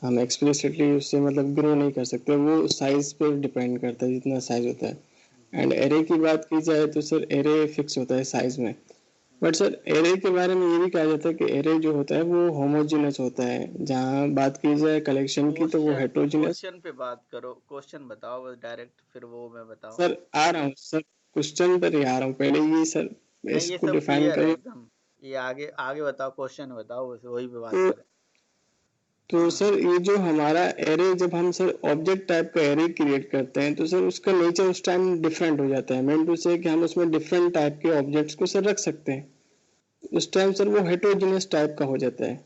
हम एक्सप्लिसिटली उससे मतलब ग्रो नहीं कर सकते, वो साइज पर डिपेंड करता है जितना साइज होता है। एंड एरे की बात की जाए तो सर एरे फिक्स होता है साइज में, बट सर एरे के बारे में ये भी कहा जाता है कि एरे जो होता है वो होमोजीनस होता है। जहाँ बात की जाए कलेक्शन की तो वो क्वेश्चन हेट्रोजीनस। क्वेश्चन पे बात करो, क्वेश्चन बताओ बस डायरेक्ट, फिर वो मैं बताऊं। सर आ रहा हूँ सर, क्वेश्चन पर ही आ रहा हूँ, पहले ये सर नहीं ये इसको सब डिफाइन क्लियर है करो। एकदम, ये आगे आगे बताओ, क्वेश्चन बताओ, बस वही पे बात तो करें। तो सर ये जो हमारा एरे, जब हम सर ऑब्जेक्ट टाइप का एरे क्रिएट करते हैं तो सर उसका नेचर उस टाइम डिफरेंट हो जाता है। मेन टू से कि हम उसमें डिफरेंट टाइप के ऑब्जेक्ट्स को सर रख सकते हैं। उस टाइम सर वो हेट्रोजीनियस टाइप का हो जाता है,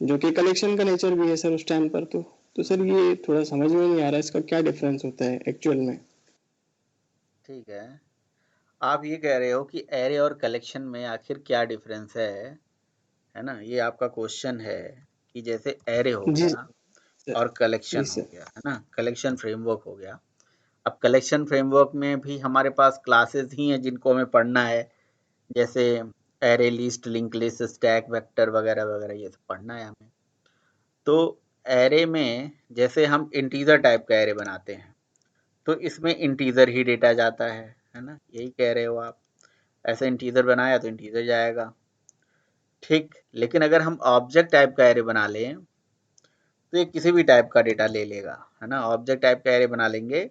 जो कि कलेक्शन का नेचर भी है सर उस टाइम पर। तो सर ये थोड़ा समझ में नहीं आ रहा इसका क्या डिफरेंस होता है एक्चुअल में। ठीक है, आप ये कह रहे हो कि एरे और कलेक्शन में आखिर क्या डिफरेंस है ना, ये आपका क्वेश्चन है। कि जैसे एरे हो जी गया सर। और जी कलेक्शन हो सर। गया, है ना, कलेक्शन फ्रेमवर्क हो गया। अब कलेक्शन फ्रेमवर्क में भी हमारे पास क्लासेस ही हैं जिनको हमें पढ़ना है, जैसे array list, link list, stack vector वगैरह वगैरह, ये सब पढ़ना है हमें। तो एरे में जैसे हम इंटीजर टाइप का एरे बनाते हैं, तो इसमें इंटीजर ही डेटा जाता है ना, यही कह रहे हो आप। ऐसे इंटीजर बनाया तो इंटीजर जाएगा, ठीक। लेकिन अगर हम ऑब्जेक्ट टाइप का एरे बना लें तो ये किसी भी टाइप का डेटा ले लेगा, है ना। ऑब्जेक्ट टाइप का एरे बना लेंगे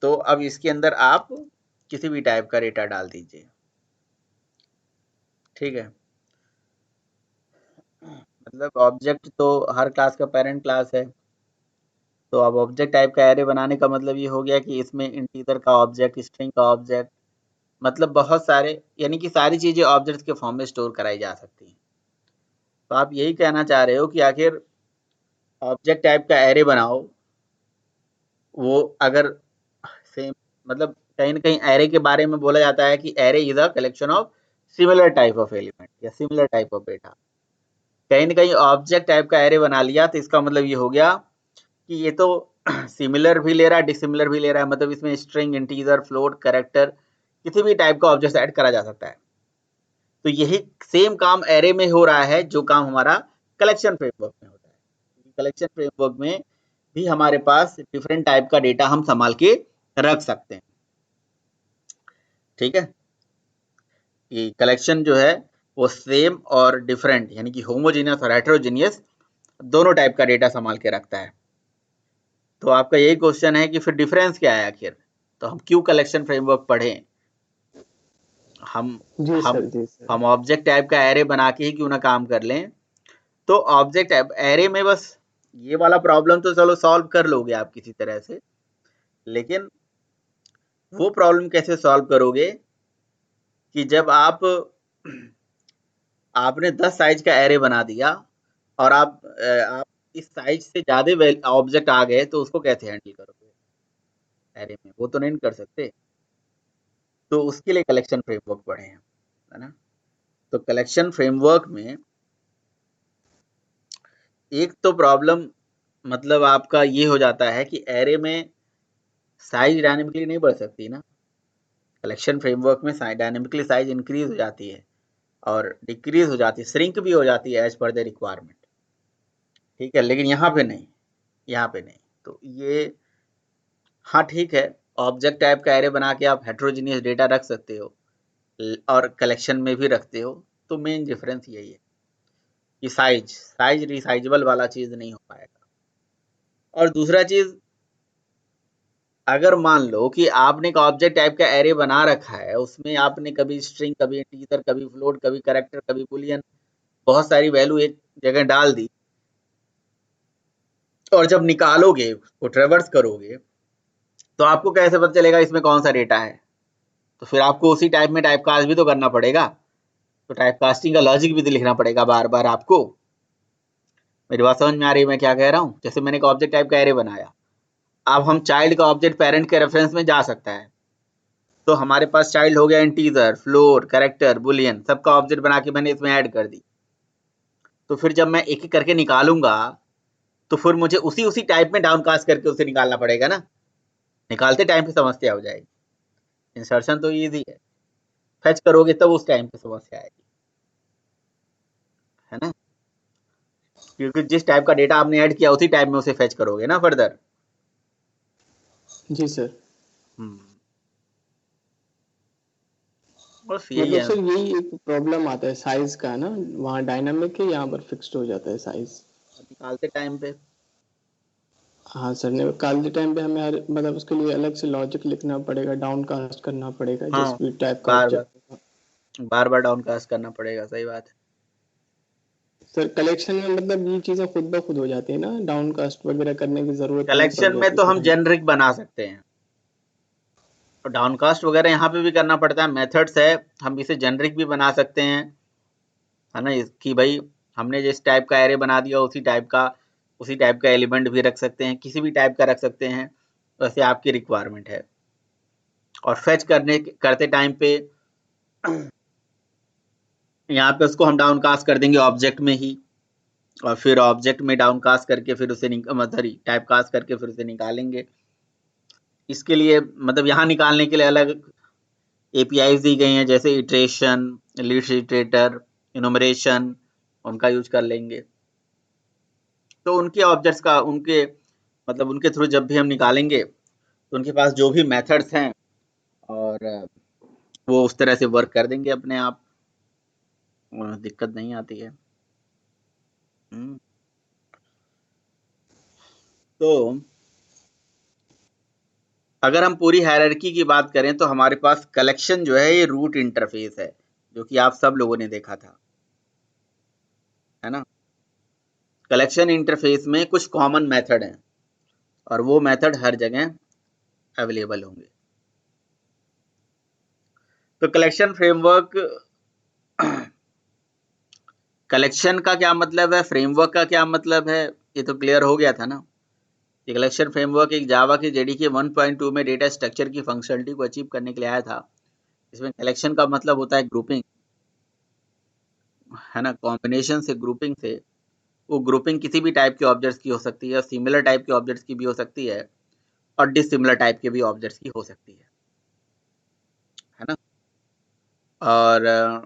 तो अब इसके अंदर आप किसी भी टाइप का डेटा डाल दीजिए, ठीक है। मतलब ऑब्जेक्ट तो हर क्लास का पेरेंट क्लास है। तो अब ऑब्जेक्ट टाइप का एरे बनाने का मतलब ये हो गया कि इसमें इंटीजर का ऑब्जेक्ट, स्ट्रिंग का ऑब्जेक्ट, मतलब बहुत सारे, यानी कि सारी चीजें ऑब्जेक्ट्स के फॉर्म में स्टोर कराई जा सकती हैं। तो आप यही कहना चाह रहे हो कि आखिर ऑब्जेक्ट टाइप का एरे बनाओ, वो अगर सेम, मतलब कहीं ना कहीं एरे के बारे में बोला जाता है कि array is a collection of similar type of element या सिमिलर टाइप ऑफ डेटा। कहीं ना कहीं ऑब्जेक्ट टाइप का एरे बना लिया तो इसका मतलब ये हो गया कि ये तो सिमिलर भी ले रहा है, डिसिमिलर भी ले रहा है, मतलब इसमें स्ट्रिंग, इंटीजर, फ्लोट, कैरेक्टर, किसी भी टाइप का ऑब्जेक्ट ऐड करा जा सकता है। तो यही सेम काम एरे में हो रहा है जो काम हमारा कलेक्शन फ्रेमवर्क में होता है। कलेक्शन फ्रेमवर्क में भी हमारे पास डिफरेंट टाइप का डेटा हम संभाल के रख सकते हैं, ठीक है। कि कलेक्शन जो है वो सेम और डिफरेंट, यानी कि होमोजीनियस और हेटेरोजीनियस दोनों टाइप का डेटा संभाल के रखता है। तो आपका यही क्वेश्चन है कि फिर डिफरेंस क्या है आखिर, तो हम क्यों कलेक्शन फ्रेमवर्क पढ़ें। हम जी हम सर। जी सर। हम ऑब्जेक्ट टाइप का एरे बना के ही क्यों ना काम कर लें। तो ऑब्जेक्ट टाइप एरे में बस ये वाला प्रॉब्लम तो चलो सॉल्व कर लोगे आप किसी तरह से, लेकिन वो प्रॉब्लम कैसे सॉल्व करोगे कि जब आपने 10 साइज का एरे बना दिया और आप इस साइज से ज्यादा ऑब्जेक्ट आ गए, तो उसको कैसे हैंडल करोगे एरे में, वो तो नहीं कर सकते। तो उसके लिए कलेक्शन फ्रेमवर्क पढ़े हैं, है ना। तो कलेक्शन फ्रेमवर्क में एक तो प्रॉब्लम, मतलब आपका ये हो जाता है कि एरे में साइज डायनेमिकली नहीं बढ़ सकती ना। कलेक्शन फ्रेमवर्क में डायनेमिकली साइज इंक्रीज हो जाती है और डिक्रीज हो जाती है, श्रिंक भी हो जाती है एज पर द रिक्वायरमेंट, ठीक है। लेकिन यहाँ पे नहीं, यहाँ पे नहीं। तो ये, हाँ ठीक है, ऑब्जेक्ट टाइप का एरे बना के आप हेट्रोजीनियस डेटा रख सकते हो और कलेक्शन में भी रखते हो। तो मेन डिफरेंस यही है कि साइज साइज रिसाइजेबल वाला चीज नहीं हो पाएगा। और दूसरा चीज, अगर मान लो कि आपने एक ऑब्जेक्ट टाइप का एरे बना रखा है, उसमें आपने कभी स्ट्रिंग, कभी इंटीजर, कभी फ्लोट, कभी कैरेक्टर, कभी बुलियन, बहुत सारी वैल्यू एक जगह डाल दी, और जब निकालोगे उसको ट्रेवर्स करोगे तो आपको कैसे पता चलेगा इसमें कौन सा डेटा है। तो फिर आपको उसी टाइप में टाइप कास्ट भी तो करना पड़ेगा। तो टाइप कास्टिंग का लॉजिक भी तो लिखना पड़ेगा बार बार आपको। मेरी बात समझ में आ रही है मैं क्या कह रहा हूँ। जैसे मैंने एक ऑब्जेक्ट टाइप का एरे बनाया, अब हम चाइल्ड का ऑब्जेक्ट पेरेंट के रेफरेंस में जा सकता है। तो हमारे पास चाइल्ड हो गया इंटीजर, फ्लोट, कैरेक्टर, बुलियन, सबका ऑब्जेक्ट बना के मैंने इसमें ऐड कर दी। तो फिर जब मैं एक एक करके निकालूंगा तो फिर मुझे उसी उसी टाइप में डाउनकास्ट करके उसे निकालना पड़ेगा ना। निकालते टाइम पे समस्या हो जाएगी। इंसर्शन तो इजी है, फेच करोगे तब उस टाइम पे समस्या आएगी, है ना। क्योंकि जिस टाइप का डेटा आपने ऐड किया उसी टाइप में उसे फेच करोगे ना फर्दर। जी सर। हम्म, बस यही मतलब है। सर यही एक प्रॉब्लम आता है साइज का ना, वहाँ डायनामिक है, यहाँ पर फिक्स्ड हो जाता है साइज। निकालते टाइम पे हाँ सर, निकालते टाइम पे हमें हर मतलब उसके लिए अलग से लॉजिक लिखना पड़ेगा, डाउन कास्ट करना पड़ेगा जिस हाँ भी टाइप का बार बार ऑब्जेक्ट होगा। बार बार डाउन कास्ट करना पड़ेगा, सही बात है। सर कलेक्शन में मतलब ये चीज़ें खुद ब खुद हो जाती है ना, डाउन कास्ट वगैरह करने की ज़रूरत नहीं पड़ कलेक्शन में जाती तो फिर हम हमें। जेनरिक बना सकते हैं, और डाउनकास्ट वगैरह यहाँ पे भी करना पड़ता है, मेथड्स है। हम इसे जेनरिक भी बना सकते हैं, है ना, कि भाई हमने जिस टाइप का एरे बना दिया उसी टाइप का एलिमेंट भी रख सकते हैं, किसी भी टाइप का रख सकते हैं, वैसे आपकी रिक्वायरमेंट है। और फेच करते टाइम पे यहाँ पे उसको हम डाउनकास्ट कर देंगे ऑब्जेक्ट में ही, और फिर ऑब्जेक्ट में डाउनकास्ट करके फिर उसे मतलब टाइप कास्ट करके फिर उसे निकालेंगे। इसके लिए मतलब यहाँ निकालने के लिए अलग एपीआईज दी गई हैं, जैसे इटरेशन, लिस्ट इटरेटर, इनुमरेशन, उनका यूज कर लेंगे। तो उनके ऑब्जेक्ट्स का उनके मतलब उनके थ्रू जब भी हम निकालेंगे तो उनके पास जो भी मेथड्स हैं, और वो उस तरह से वर्क कर देंगे अपने आप, दिक्कत नहीं आती है। हम्म, तो अगर हम पूरी हायरार्की की बात करें तो हमारे पास कलेक्शन जो है ये रूट इंटरफेस है, जो कि आप सब लोगों ने देखा था, है ना। कलेक्शन इंटरफेस में कुछ कॉमन मेथड हैं, और वो मेथड हर जगह अवेलेबल होंगे। तो कलेक्शन का क्या मतलब है, फ्रेमवर्क का क्या मतलब है, ये तो क्लियर हो गया था ना। ये कलेक्शन फ्रेमवर्क एक जावा की जेडीके 1.2 में डेटा स्ट्रक्चर की फंक्शनलिटी को अचीव करने के लिए आया था। इसमें कलेक्शन का मतलब होता है ग्रुपिंग, है ना, कॉम्बिनेशन से, ग्रुपिंग से। वो ग्रुपिंग किसी भी टाइप के ऑब्जेक्ट्स की हो सकती है, सिमिलर टाइप के ऑब्जेक्ट्स की भी हो सकती है, और डिसिमिलर टाइप के भी ऑब्जेक्ट्स की हो सकती है ना। और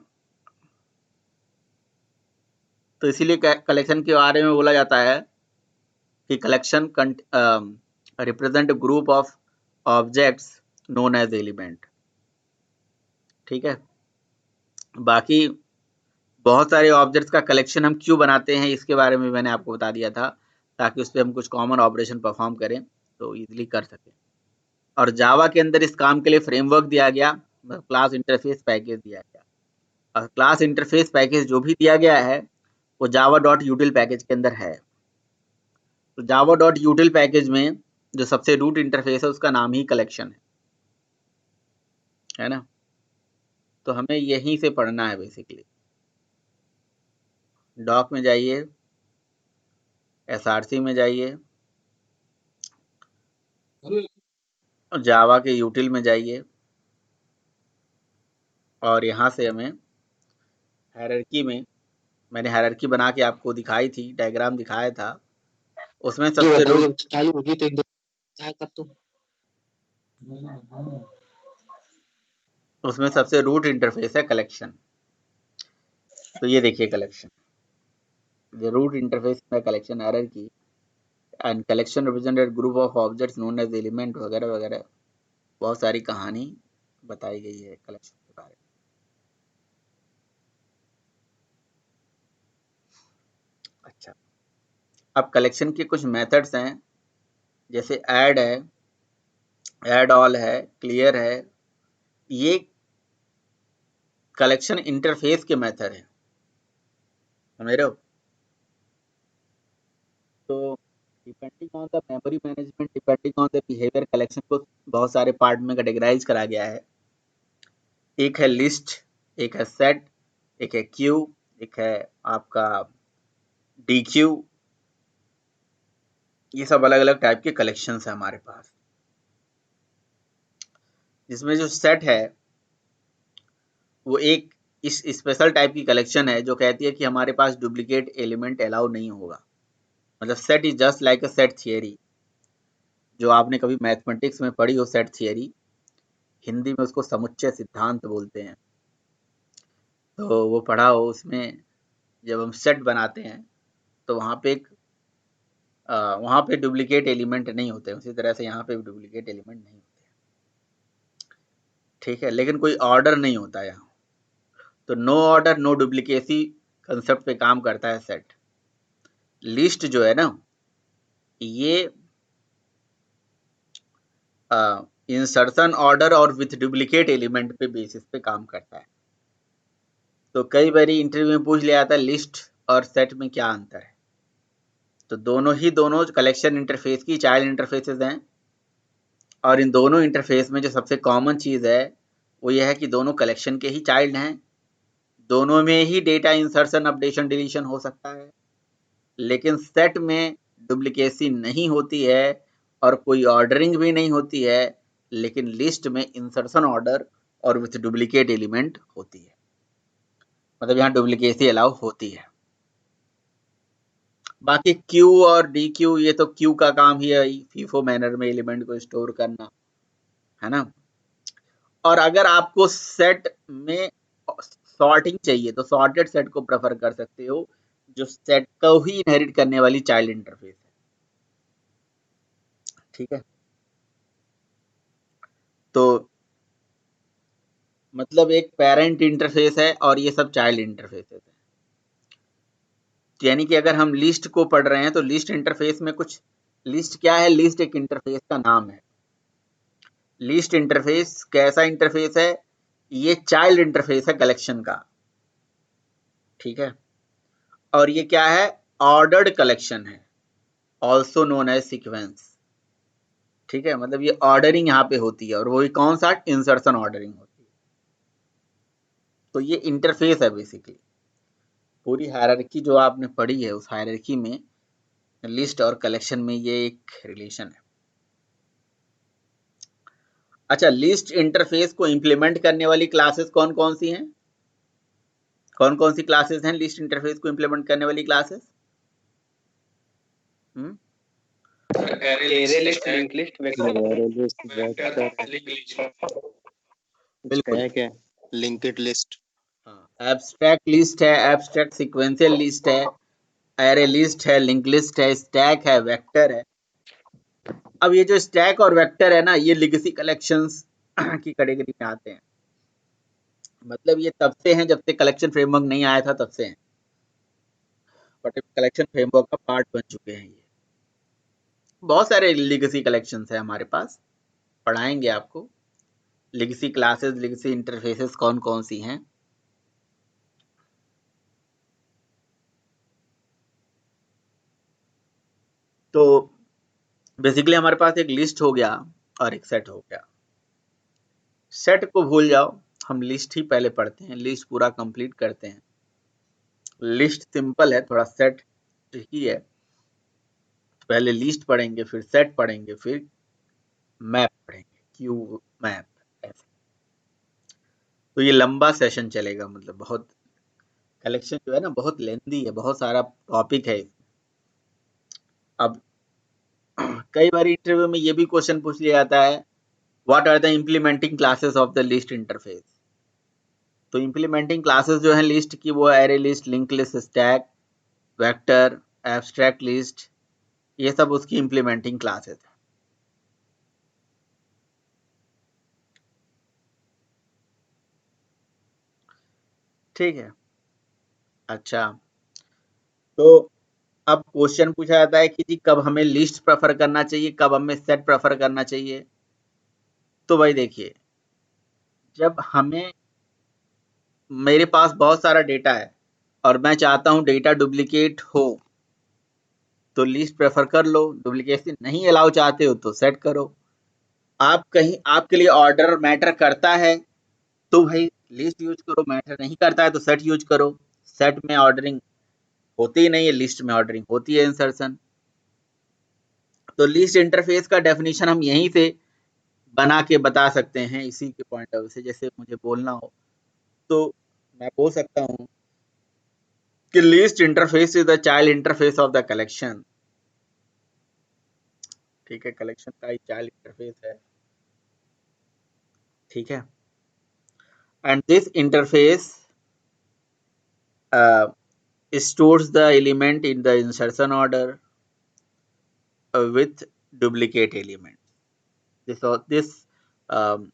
तो इसीलिए कलेक्शन के बारे में बोला जाता है कि collection represent group of objects known as element. ठीक है। बाकी बहुत सारे ऑब्जेक्ट्स का कलेक्शन हम क्यों बनाते हैं इसके बारे में मैंने आपको बता दिया था, ताकि उस पर हम कुछ कॉमन ऑपरेशन परफॉर्म करें तो इजीली कर सकें। और जावा के अंदर इस काम के लिए फ्रेमवर्क दिया गया, क्लास इंटरफेस पैकेज दिया गया। और क्लास इंटरफेस पैकेज जो भी दिया गया है वो जावा डॉट यूटिल पैकेज के अंदर है। तो जावा डॉट यूटिल पैकेज में जो सबसे रूट इंटरफेस है उसका नाम ही कलेक्शन है ना। तो हमें यहीं से पढ़ना है बेसिकली। डॉक में जाइए, एसआरसी में जाइए, और जावा के यूटिल में जाइए, और यहाँ से हमें हायरार्की में, मैंने हायरार्की बना के आपको दिखाई थी, डायग्राम दिखाया था, उसमें जो सबसे बताओ रूट जब चालू होगी तो एक दो कर तो। उसमें सबसे रूट इंटरफेस है कलेक्शन। तो ये देखिए कलेक्शन, the root interface में collection hierarchy and collection represented group of objects known as element वगैरह वगैरह, बहुत सारी कहानी बताई गई है कलेक्शन के बारे में। अच्छा, अब कलेक्शन के कुछ मेथड्स हैं, जैसे ऐड है, ऐड ऑल है, क्लियर है, ये कलेक्शन इंटरफेस के मेथड है, समझ रहे हो। तो depending on the memory management, depending on the behaviour, collection को बहुत सारे पार्ट में कैटेगराइज करा गया है। एक है लिस्ट, एक है सेट, एक है क्यू, एक है आपका डी क्यू। ये सब अलग अलग टाइप के कलेक्शंस है हमारे पास। जिसमें जो सेट है वो एक इस स्पेशल टाइप की कलेक्शन है जो कहती है कि हमारे पास डुप्लीकेट एलिमेंट अलाउ नहीं होगा। मतलब set is just like a set theory, जो आपने कभी मैथमेटिक्स में पढ़ी हो सेट थियरी, हिंदी में उसको समुच्चय सिद्धांत बोलते हैं। तो वो पढ़ा हो, उसमें जब हम सेट बनाते हैं तो वहाँ पे डुप्लीकेट एलिमेंट नहीं होते, उसी तरह से यहाँ पे भी डुप्लीकेट एलिमेंट नहीं होते, ठीक है। लेकिन कोई ऑर्डर नहीं होता यहाँ, तो no order no duplicacy concept पे काम करता है सेट। लिस्ट जो है ना, ये इंसर्शन ऑर्डर और विथ डुप्लीकेट एलिमेंट पे बेसिस पे काम करता है। तो कई बार इंटरव्यू में पूछ लिया था लिस्ट और सेट में क्या अंतर है, तो दोनों कलेक्शन इंटरफेस की चाइल्ड इंटरफेसेस हैं, और इन दोनों इंटरफेस में जो सबसे कॉमन चीज़ है वो यह है कि दोनों कलेक्शन के ही चाइल्ड हैं, दोनों में ही डेटा इंसर्शन अपडेशन डिलीशन हो सकता है, लेकिन सेट में डुप्लीकेसी नहीं होती है और कोई ऑर्डरिंग भी नहीं होती है, लेकिन लिस्ट में इंसर्शन ऑर्डर और विथ डुप्लीकेट एलिमेंट होती है, मतलब यहाँ डुप्लीकेसी अलाउ होती है। बाकी क्यू और डी क्यू, ये तो क्यू का काम ही है फीफो मैनर में एलिमेंट को स्टोर करना, है ना। और अगर आपको सेट में सॉर्टिंग चाहिए तो सॉर्टेड सेट को प्रेफर कर सकते हो, जो सेट को ही इनहेरिट करने वाली चाइल्ड इंटरफेस है, ठीक है। तो मतलब एक पेरेंट इंटरफेस है और ये सब चाइल्ड इंटरफेसेस है, यानी कि अगर हम लिस्ट को पढ़ रहे हैं तो लिस्ट इंटरफेस में कुछ, लिस्ट क्या है, लिस्ट एक इंटरफेस का नाम है। लिस्ट इंटरफेस कैसा इंटरफेस है, ये चाइल्ड इंटरफेस है कलेक्शन का, ठीक है। और ये क्या है, ऑर्डर्ड कलेक्शन है, ऑल्सो नोन एज सीक्वेंस, ठीक है। मतलब ये ऑर्डरिंग यहाँ पे होती है, और वही कौन सा, इंसर्शन ऑर्डरिंग होती है। तो ये इंटरफेस है बेसिकली, पूरी हायरार्की जो आपने पढ़ी है उस हायरार्की में लिस्ट और कलेक्शन में ये एक रिलेशन है। अच्छा, लिस्ट इंटरफेस को इंप्लीमेंट करने वाली क्लासेस कौन कौन सी हैं, कौन कौन सी क्लासेस हैं लिस्ट इंटरफेस को इंप्लीमेंट करने वाली classes? Array list, link list, बिल्कुल, स्टैक है, लिंक्ड लिस्ट, एब्स्ट्रैक्ट लिस्ट है, एब्स्ट्रैक्ट सीक्वेंशियल लिस्ट है, एरे लिस्ट है, लिंक लिस्ट है, स्टैक है, वेक्टर है। अब ये जो स्टैक और वेक्टर है ना, ये लेगेसी कलेक्शंस की कैटेगरी में आते हैं, मतलब ये तब से हैं जब से कलेक्शन फ्रेमवर्क नहीं आया था, तब से हैं, बट कलेक्शन फ्रेमवर्क का पार्ट बन चुके हैं। ये बहुत सारे लेगेसी कलेक्शंस है हमारे पास, पढ़ाएंगे आपको लेगेसी क्लासेस, लेगेसी इंटरफेसेस कौन कौन सी हैं। तो बेसिकली हमारे पास एक लिस्ट हो गया और एक सेट हो गया। सेट को भूल जाओ, हम लिस्ट ही पहले पढ़ते हैं, लिस्ट पूरा कंप्लीट करते हैं। लिस्ट सिंपल है थोड़ा, सेट ट्रिकी है। पहले लिस्ट पढ़ेंगे, फिर सेट पढ़ेंगे, फिर मैप पढ़ेंगे, क्यू मैप, ऐसे। तो ये लंबा सेशन चलेगा, मतलब बहुत कलेक्शन जो है ना बहुत लेंदी है, बहुत सारा टॉपिक है। अब कई बार इंटरव्यू में ये भी क्वेश्चन पूछ लिया जाता है, what are the implementing classes of the list interface. तो इम्प्लीमेंटिंग क्लासेस जो है लिस्ट की, वो array list, link list, stack, vector, abstract list, ये सब उसकी इम्प्लीमेंटिंग क्लासेस है, ठीक है। अच्छा, तो अब क्वेश्चन पूछा जाता है कि जी कब हमें लिस्ट प्रेफर करना चाहिए, कब हमें सेट प्रेफर करना चाहिए। तो भाई देखिए, जब हमें, मेरे पास बहुत सारा डेटा है और मैं चाहता हूं डेटा डुप्लीकेट हो, तो लिस्ट प्रेफर कर लो, डुप्लीकेसी नहीं अलाउ चाहते हो तो सेट करो। आप कहीं आपके लिए ऑर्डर मैटर करता है तो भाई लिस्ट यूज करो, मैटर नहीं करता है तो सेट यूज करो। सेट में ऑर्डरिंग होती ही नहीं है, लिस्ट में ऑर्डरिंग होती है, इंसर्शन। तो लिस्ट इंटरफेस का डेफिनेशन हम यहीं से बना के बता सकते हैं, इसी के पॉइंट ऑफ व्यू से। जैसे मुझे बोलना हो तो मैं बोल सकता हूँ कि list interface is the child interface of the collection, ठीक है, कलेक्शन का ही चाइल्ड इंटरफेस है, ठीक है। And this interface stores the element in the insertion order with duplicate element. This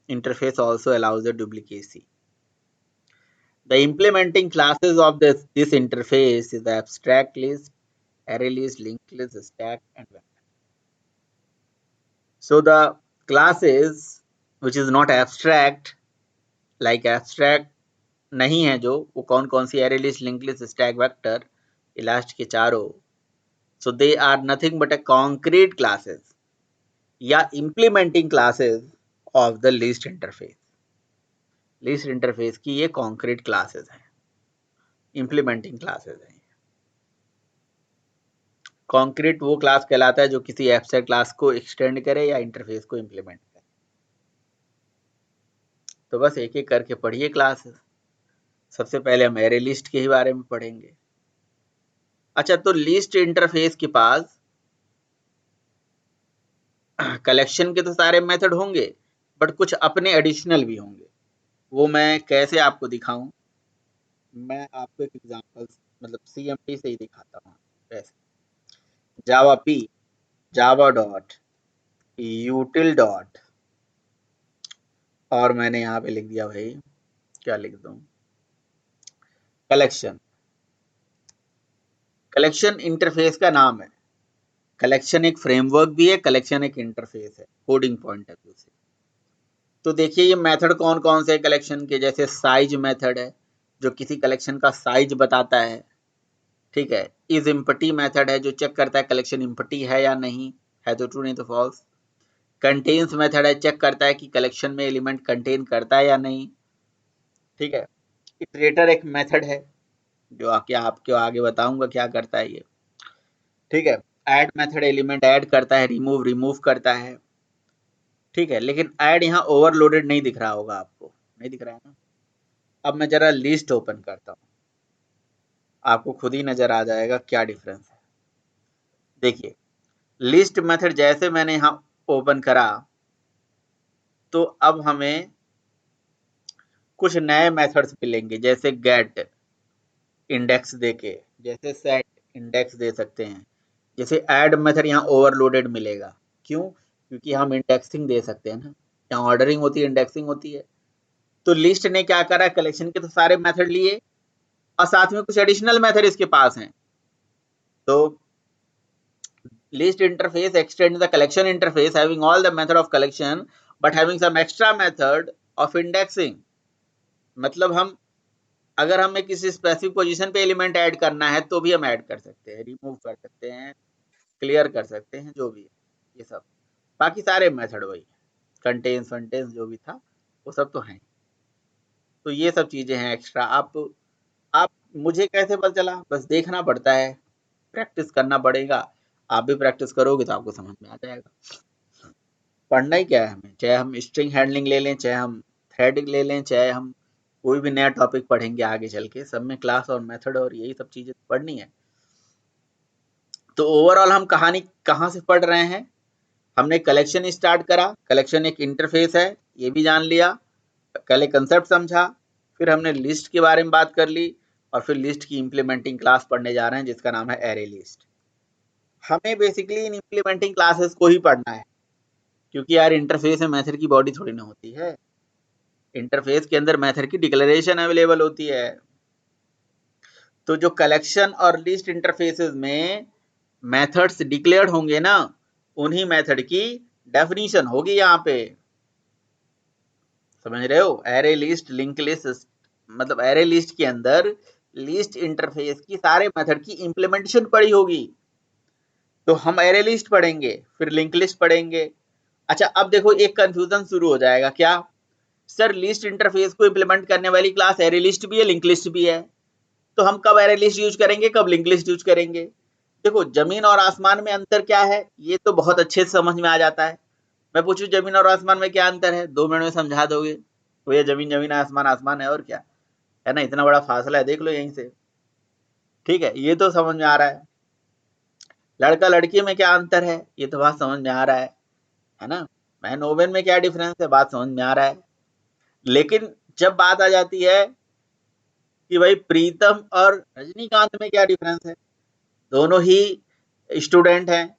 interface also allows the duplicacy. The implementing classes of this interface is the abstract list, array list, linked list, stack, and vector. So the classes which is not abstract, like abstract नहीं है जो, वो कौन कौन सी array list, linked list, stack, vector, ये last के चारों, so they are nothing but a concrete classes या implementing classes of the list interface. list interface की ये concrete classes हैं, implementing classes हैं. concrete वो क्लास कहलाता है जो किसी abstract क्लास को एक्सटेंड करे या इंटरफेस को इंप्लीमेंट करे. तो बस एक एक करके पढ़िए क्लासेस. सबसे पहले हम एरे लिस्ट के ही बारे में पढ़ेंगे. अच्छा, तो लिस्ट इंटरफेस के पास कलेक्शन के तो सारे मेथड होंगे, बट कुछ अपने एडिशनल भी होंगे. वो मैं कैसे आपको दिखाऊं? मैं आपको एक एग्जांपल मतलब CMD से ही दिखाता हूँ. वैसे javap, Java dot, util dot, और मैंने यहाँ पे लिख दिया भाई, क्या लिख दूं, कलेक्शन. कलेक्शन इंटरफेस का नाम है. कलेक्शन एक फ्रेमवर्क भी है, कलेक्शन एक इंटरफेस है कोडिंग पॉइंट ऑफ व्यू से. तो देखिए ये मेथड कौन कौन से कलेक्शन के, जैसे साइज मेथड है जो किसी कलेक्शन का साइज बताता है. ठीक है. इज इम्पटी मेथड है जो चेक करता है कलेक्शन इम्पटी है या नहीं, है तो ट्रू नहीं तो फॉल्स. कंटेन्स मेथड है, चेक करता है कि कलेक्शन में एलिमेंट कंटेन करता है या नहीं. ठीक है. इटरेटर एक मेथड है जो आपको आगे बताऊंगा क्या करता है ये. ठीक है. ऐड मेथड एलिमेंट ऐड करता है, रिमूव करता है. ठीक है. लेकिन ऐड यहाँ ओवरलोडेड नहीं दिख रहा होगा आपको, नहीं दिख रहा है ना. अब मैं जरा लिस्ट ओपन करता हूँ, आपको खुद ही नजर आ जाएगा क्या डिफरेंस है. देखिए लिस्ट मेथड जैसे मैंने यहाँ ओपन करा, तो अब हमें कुछ नए मेथड्स मिलेंगे, जैसे गेट इंडेक्स देके, जैसे सेट इंडेक्स दे सकते हैं, जैसे ऐड मेथड यहाँ ओवरलोडेड मिलेगा. क्यों? क्योंकि हम इंडेक्सिंग दे सकते हैं ना, यहाँ ऑर्डरिंग होती है, इंडेक्सिंग होती है. तो लिस्ट ने क्या करा, कलेक्शन के तो सारे मेथड लिए और साथ में कुछ एडिशनल मेथड इसके पास हैं. तो list interface extends the collection interface having all the method of collection but having some extra method of indexing. मतलब हम अगर हमें किसी स्पेसिफिक पोजीशन पे एलिमेंट ऐड करना है तो भी हम ऐड कर सकते हैं, रिमूव कर सकते हैं, क्लियर कर सकते हैं, जो भी है ये सब. बाकी सारे मेथड वही, कंटेन्स फंटेन्स जो भी था वो सब तो हैं. तो ये सब चीजें हैं एक्स्ट्रा. आप मुझे कैसे पता चला? बस देखना पड़ता है, प्रैक्टिस करना पड़ेगा. आप भी प्रैक्टिस करोगे तो आपको समझ में आ जाएगा. पढ़ना ही क्या है हमें, चाहे हम स्ट्रिंग हैंडलिंग ले लें, चाहे हम थ्रेड ले लें, चाहे हम कोई भी नया टॉपिक पढ़ेंगे आगे चल के, सब में क्लास और मेथड और यही सब चीजें पढ़नी है. तो ओवरऑल हम कहानी कहाँ से पढ़ रहे हैं? हमने कलेक्शन स्टार्ट करा, कलेक्शन एक इंटरफेस है ये भी जान लिया, पहले कंसेप्ट समझा, फिर हमने लिस्ट के बारे में बात कर ली, और फिर लिस्ट की इंप्लीमेंटिंग क्लास पढ़ने जा रहे हैं जिसका नाम है एरे लिस्ट. हमें बेसिकली इन इंप्लीमेंटिंग क्लासेस को ही पढ़ना है, क्योंकि यार इंटरफेस में मेथड की बॉडी थोड़ी ना होती है. इंटरफेस के अंदर मेथड की डिक्लेरेशन अवेलेबल होती है. तो जो कलेक्शन और लिस्ट इंटरफेसेस में मेथड्स डिक्लेयर्ड होंगे ना, उन्हीं मेथड की डेफिनेशन होगी यहाँ पे. समझ रहे हो? एरे लिस्ट, लिंक लिस्ट, मतलब एरे लिस्ट के अंदर लिस्ट इंटरफेस की सारे मेथड की इंप्लीमेंटेशन पड़ी होगी. तो हम एरे लिस्ट पढ़ेंगे, फिर लिंक लिस्ट पढ़ेंगे. अच्छा, अब देखो एक कंफ्यूजन शुरू हो जाएगा. क्या सर, लिस्ट इंटरफेस को इंप्लीमेंट करने वाली क्लास एरे लिस्ट भी है, लिंक लिस्ट भी है, तो हम कब एरे लिस्ट यूज करेंगे, कब लिंक लिस्ट यूज करेंगे? देखो जमीन और आसमान में अंतर क्या है, ये तो बहुत अच्छे से समझ में आ जाता है. मैं पूछूं जमीन और आसमान में क्या अंतर है, 2 मिनट में समझा दोगे? भैया जमीन जमीन है, आसमान आसमान है, और क्या है ना, इतना बड़ा फासला है, देख लो यहीं से. ठीक है, ये तो समझ में आ रहा है. लड़का लड़की में क्या अंतर है, ये तो बात समझ में आ रहा है ना. मैन वोमेन में क्या डिफरेंस है, बात समझ में आ रहा है. लेकिन जब बात आ जाती है कि भाई प्रीतम और रजनीकांत में क्या डिफरेंस है। दोनों ही स्टूडेंट हैं,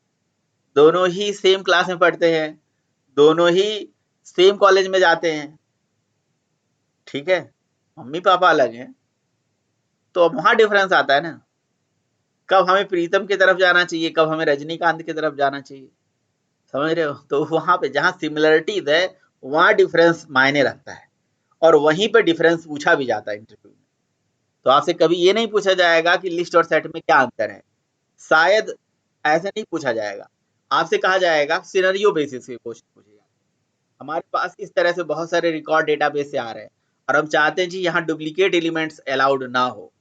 दोनों ही सेम क्लास में पढ़ते हैं, दोनों ही सेम कॉलेज में जाते हैं, ठीक है, मम्मी पापा अलग हैं, तो अब वहां डिफरेंस आता है ना, कब हमें प्रीतम की तरफ जाना चाहिए, कब हमें रजनीकांत की तरफ जाना चाहिए, समझ रहे हो। तो वहां पे जहां सिमिलरिटीज है वहां डिफरेंस मायने रखता है, और वहीं पे डिफरेंस पूछा भी जाता है इंटरव्यू में। तो आपसे कभी ये नहीं पूछा जाएगा कि लिस्ट और सेट में क्या अंतर है, शायद ऐसे नहीं पूछा जाएगा। आपसे कहा जाएगा सिनेरियो बेसिस पे क्वेश्चन पूछेगा। हमारे पास इस तरह से बहुत सारे रिकॉर्ड डेटाबेस से आ रहे हैं, और हम चाहते हैं जी यहाँ डुप्लीकेट एलिमेंट्स अलाउड ना हो,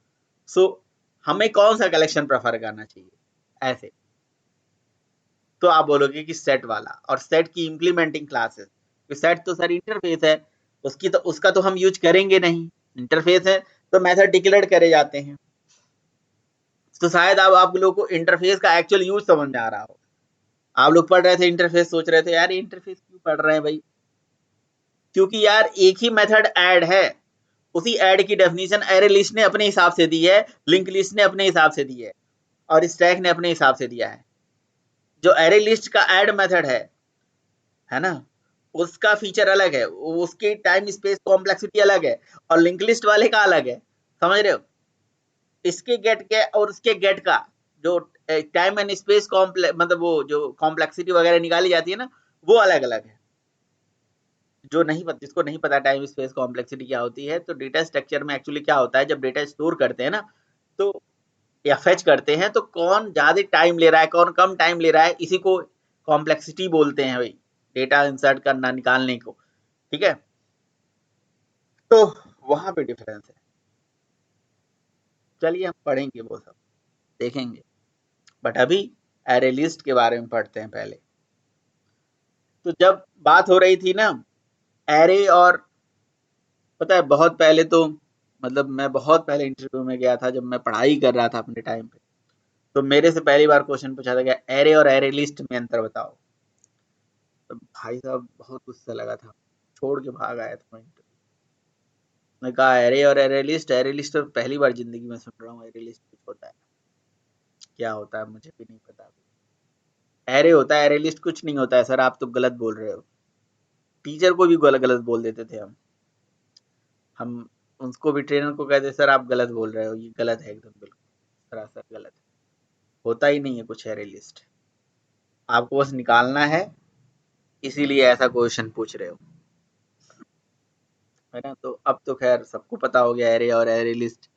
सो हमें कौन सा कलेक्शन प्रेफर करना चाहिए, ऐसे। तो आप बोलोगे कि सेट वाला, और सेट की इम्प्लीमेंटिंग क्लासेस, सेट तो सर इंटरफेस है, उसका तो हम यूज करेंगे नहीं, इंटरफेस है तो मेथड डिक्लेयर करे जाते हैं। तो शायद अब आप लोगों को इंटरफेस का एक्चुअल यूज समझ में आ रहा हो। आप लोग पढ़ रहे थे इंटरफेस, सोच रहे थे यार इंटरफेस क्यों पढ़ रहे हैं भाई, क्योंकि यार एक ही मेथड ऐड है, उसी ऐड की डेफिनेशन एरे लिस्ट ने अपने हिसाब से दी है, लिंक लिस्ट ने अपने हिसाब से दी है, और स्टैक ने अपने हिसाब से दिया है। जो एरे लिस्ट का ऐड मेथड है ना, उसका फीचर अलग है, उसकी टाइम स्पेस कॉम्प्लेक्सिटी अलग है, और लिंक लिस्ट वाले का अलग है, समझ रहे हो। इसके गेट के और उसके गेट का जो टाइम एंड स्पेस मतलब वो जो कॉम्प्लेक्सिटी वगैरह निकाली जाती है ना, वो अलग अलग है। जो नहीं पता, जिसको नहीं पता टाइम स्पेस कॉम्प्लेक्सिटी क्या होती है, तो डेटा स्ट्रक्चर में एक्चुअली क्या होता है, जब डेटा स्टोर करते हैं ना, तो या फेच करते हैं, तो कौन ज्यादा टाइम ले रहा है, कौन कम टाइम ले रहा है, इसी को कॉम्प्लेक्सिटी बोलते हैं भाई, डेटा इंसर्ट करना निकालने को, ठीक है। तो वहां पे डिफरेंस है। चलिए हम पढ़ेंगे वो सब, देखेंगे, बट अभी एरे लिस्ट के बारे में पढ़ते हैं पहले। तो जब बात हो रही थी ना एरे, और पता है बहुत पहले तो, मतलब मैं बहुत पहले इंटरव्यू में गया था जब मैं पढ़ाई कर रहा था अपने टाइम पे, तो मेरे से पहली बार क्वेश्चन पूछा था क्या एरे और एरे लिस्ट में अंतर बताओ। तो भाई साहब बहुत गुस्सा लगा था, छोड़ के भाग आया था मैं इंटरव्यू। मैं कहा एरे लिस्ट तो पहली बार जिंदगी में सुन रहा हूँ, एरे लिस्ट कुछ होता है, क्या होता है मुझे भी नहीं पता। एरे होता है, एरे लिस्ट कुछ नहीं होता है सर, आप तो गलत बोल रहे हो। टीचर को भी गलत गलत बोल देते थे हम उसको भी, ट्रेनर को कहते सर आप गलत बोल रहे हो, ये गलत है एकदम, बिल्कुल सरासर गलत है, होता ही नहीं है कुछ एरे लिस्ट, आपको बस निकालना है, इसीलिए ऐसा क्वेश्चन पूछ रहे हो, है ना। तो अब तो खैर सबको पता हो गया एरे और एरे लिस्ट।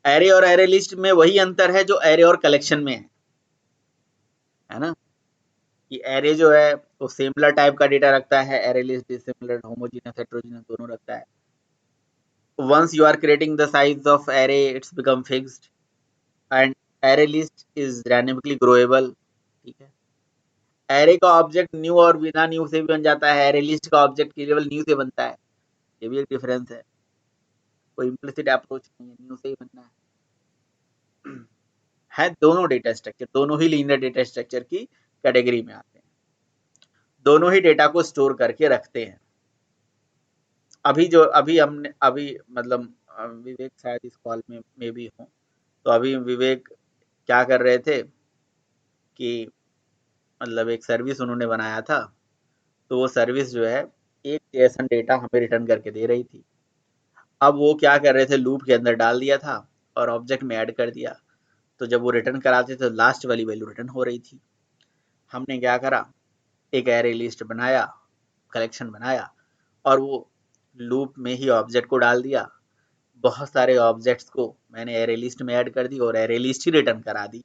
एरे और एरे लिस्ट में वही अंतर है जो एरे और कलेक्शन में है ना, कि एरे जो है वो सिमिलर टाइप का डेटा रखता है, array list dissimilar, homogeneous, heterogeneous दोनों रखता है। Once you are creating the size of array, it's become fixed, and array list is dynamically growable, ठीक है। एरे का ऑब्जेक्ट न्यू और बिना न्यू से भी बन जाता है, एरे लिस्ट का ऑब्जेक्ट केवल न्यू से बनता है, ये भी एक डिफरेंस है, कोई इम्प्लिसिट अप्रोच नहीं है, न्यू से ही बनना है दोनों डेटा स्ट्रक्चर, दोनों ही लीनियर डेटा स्ट्रक्चर की कैटेगरी में आते हैं, दोनों ही डेटा को स्टोर करके रखते हैं। अभी हमने मतलब विवेक शायद इस कॉल में भी हो, तो अभी विवेक क्या कर रहे थे कि मतलब एक सर्विस उन्होंने बनाया था, तो वो सर्विस जो है एक जेएसएन डेटा हमें रिटर्न करके दे रही थी। अब वो क्या कर रहे थे, लूप के अंदर डाल दिया था और ऑब्जेक्ट में ऐड कर दिया, तो जब वो रिटर्न कराते तो लास्ट वाली वैल्यू रिटर्न हो रही थी। हमने क्या करा, एक एरे लिस्ट बनाया, कलेक्शन बनाया, और वो लूप में ही ऑब्जेक्ट को डाल दिया, बहुत सारे ऑब्जेक्ट्स को मैंने एरे लिस्ट में ऐड कर दी और एरे लिस्ट ही रिटर्न करा दी।